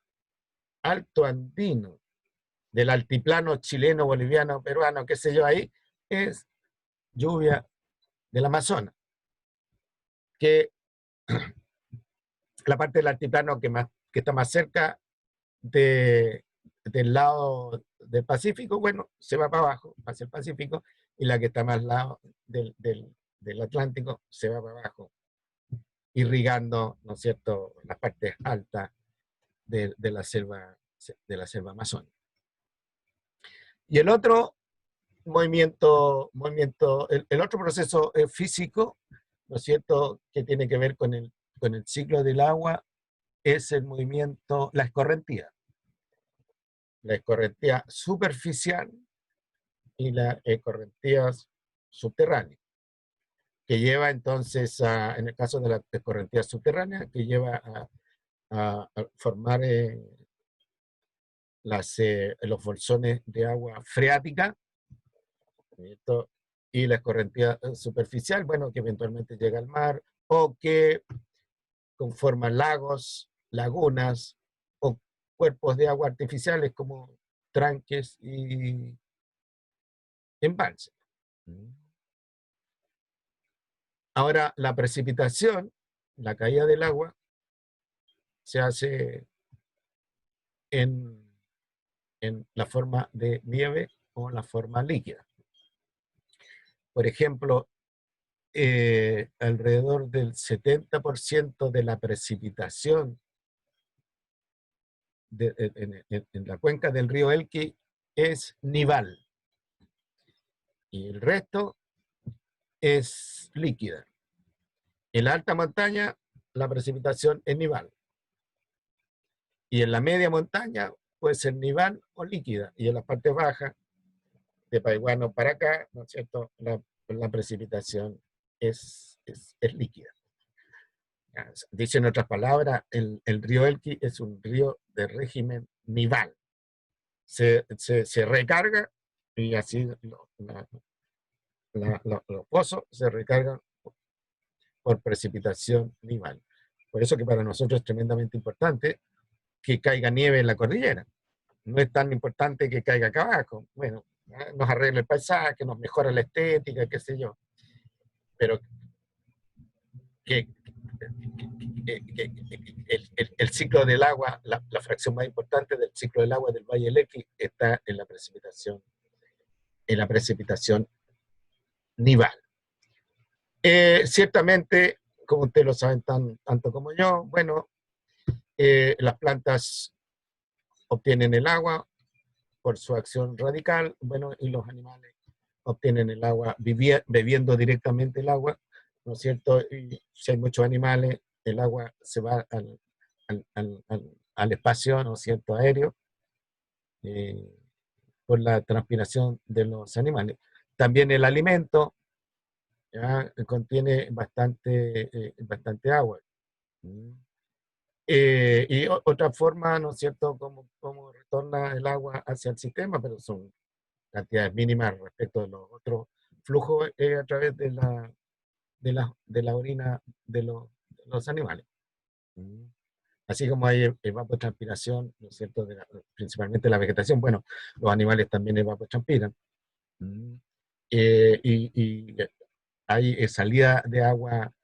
alto andino del altiplano chileno, boliviano, peruano, qué sé yo, ahí es lluvia del Amazonas, que la parte del altiplano que está más cerca del lado del Pacífico, bueno, se va para abajo, hacia el Pacífico, y la que está más al lado del Atlántico se va para abajo, irrigando, ¿no es cierto?, las partes altas de la selva amazónica. Y el otro movimiento el otro proceso físico, ¿no es cierto?, que tiene que ver con el ciclo del agua, es el movimiento, la escorrentía superficial y la escorrentía subterránea, que lleva entonces en el caso de la escorrentía subterránea, que lleva a formar los bolsones de agua freática, ¿cierto?, y la escorrentía superficial, bueno, que eventualmente llega al mar, o que conforman lagos, lagunas, o cuerpos de agua artificiales como tranques y embalses. Ahora, la precipitación, la caída del agua, se hace en la forma de nieve o la forma líquida. Por ejemplo, alrededor del 70% de la precipitación en la cuenca del río Elqui es nival, y el resto es líquida. En la alta montaña, la precipitación es nival, y en la media montaña puede ser nival o líquida, y en las partes bajas, de Paihuano para acá, ¿no es cierto?, la precipitación es líquida. Dice en otras palabras, el río Elqui es un río de régimen nival. Se recarga, y así los pozos se recargan por precipitación nival. Por eso que para nosotros es tremendamente importante que caiga nieve en la cordillera. No es tan importante que caiga acá abajo. Bueno, nos arregla el paisaje, nos mejora la estética, qué sé yo. Pero que el ciclo del agua, la fracción más importante del ciclo del agua del Valle del Elqui está en la precipitación nival. Ciertamente, como ustedes lo saben tanto como yo, bueno, las plantas obtienen el agua por su acción radical, bueno, y los animales obtienen el agua bebiendo directamente el agua, ¿no es cierto? Y si hay muchos animales, el agua se va al espacio, ¿no es cierto?, aéreo, por la transpiración de los animales. También el alimento ya contiene bastante agua. Y otra forma, ¿no es cierto?, cómo retorna el agua hacia el sistema, pero son cantidades mínimas respecto de los otros flujos a través de la orina de los animales. Así como hay evapotranspiración, ¿no es cierto?, principalmente la vegetación, bueno, los animales también evapotranspiran. Y hay salida de agua,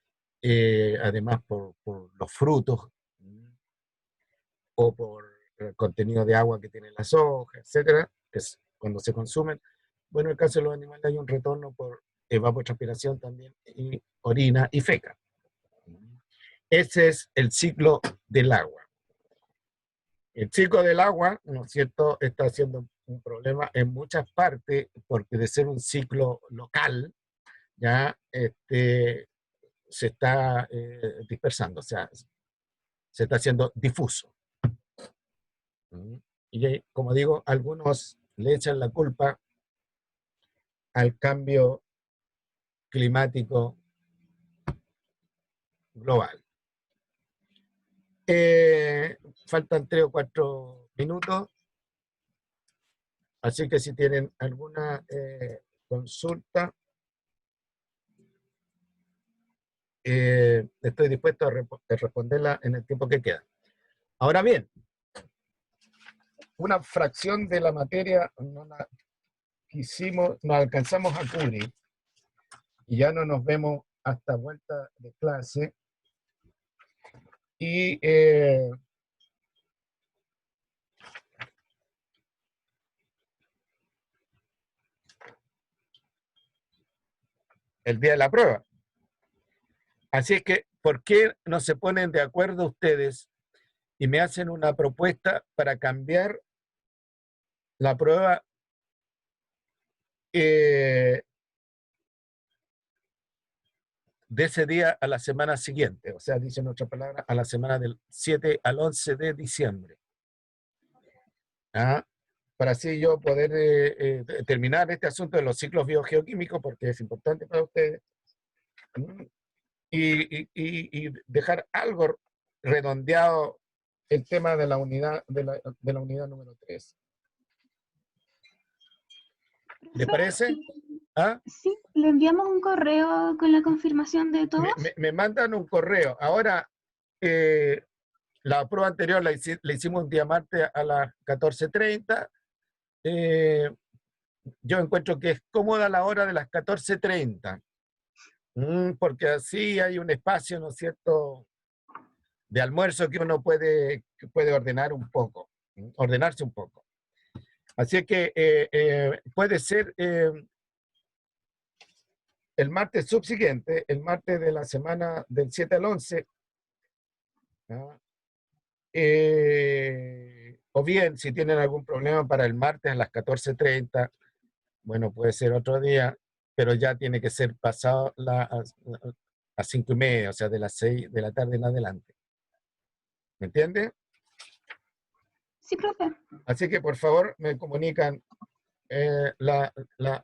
además por los frutos, o por el contenido de agua que tienen las hojas, etcétera, que es cuando se consumen. Bueno, en el caso de los animales hay un retorno por evapotranspiración también, y orina y feca. Ese es el ciclo del agua. El ciclo del agua, ¿no es cierto?, está siendo un problema en muchas partes, porque de ser un ciclo local, ya se está dispersando, o sea, se está haciendo difuso. Y como digo, algunos le echan la culpa al cambio climático global. Faltan 3 o 4 minutos, así que si tienen alguna consulta, estoy dispuesto a responderla en el tiempo que queda. Ahora bien, una fracción de la materia no alcanzamos a cubrir, y ya no nos vemos hasta vuelta de clase. Y el día de la prueba. Así es que, ¿por qué no se ponen de acuerdo ustedes y me hacen una propuesta para cambiar la prueba de ese día a la semana siguiente? O sea, dicen otra palabra, a la semana del 7 al 11 de diciembre. ¿Ah? Para así yo poder terminar este asunto de los ciclos biogeoquímicos, porque es importante para ustedes, y dejar algo redondeado el tema de la unidad, de la unidad número 3. ¿Le parece? ¿Ah? Sí, le enviamos un correo con la confirmación de todos. Me mandan un correo. Ahora, la prueba anterior la hicimos un día martes a las 14:30. Yo encuentro que es cómoda la hora de las 14:30, porque así hay un espacio, ¿no es cierto?, de almuerzo que uno puede ordenarse un poco. Así que puede ser el martes subsiguiente, el martes de la semana del 7 al 11, ¿no? O bien, si tienen algún problema para el martes a las 14:30, bueno, puede ser otro día, pero ya tiene que ser pasado a 5:30, o sea, de las 6 de la tarde en adelante. ¿Me entiende? Sí, profe. Así que, por favor, me comunican la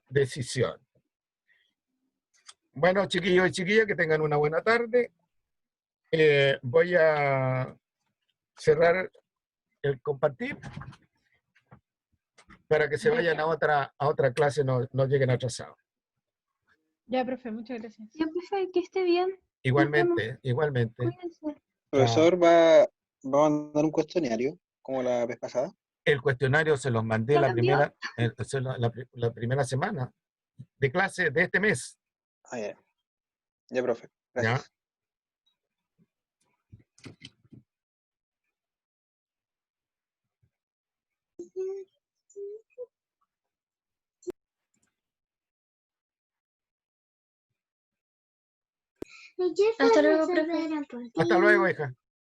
decisión. Bueno, chiquillos y chiquillas, que tengan una buena tarde. Voy a cerrar el compartir para que se vayan a otra clase, no lleguen atrasados. Ya, profe, muchas gracias. Ya, profe, que esté bien. Igualmente. Cuídense. Profesor, ¿va a mandar un cuestionario como la vez pasada? El cuestionario se los mandé ¿Lo la cambió? primera, la primera semana de clase de este mes. Ah, ya. Ya, profe. ¿Ya? Gracias. Hasta luego, profe. Hasta luego, hija.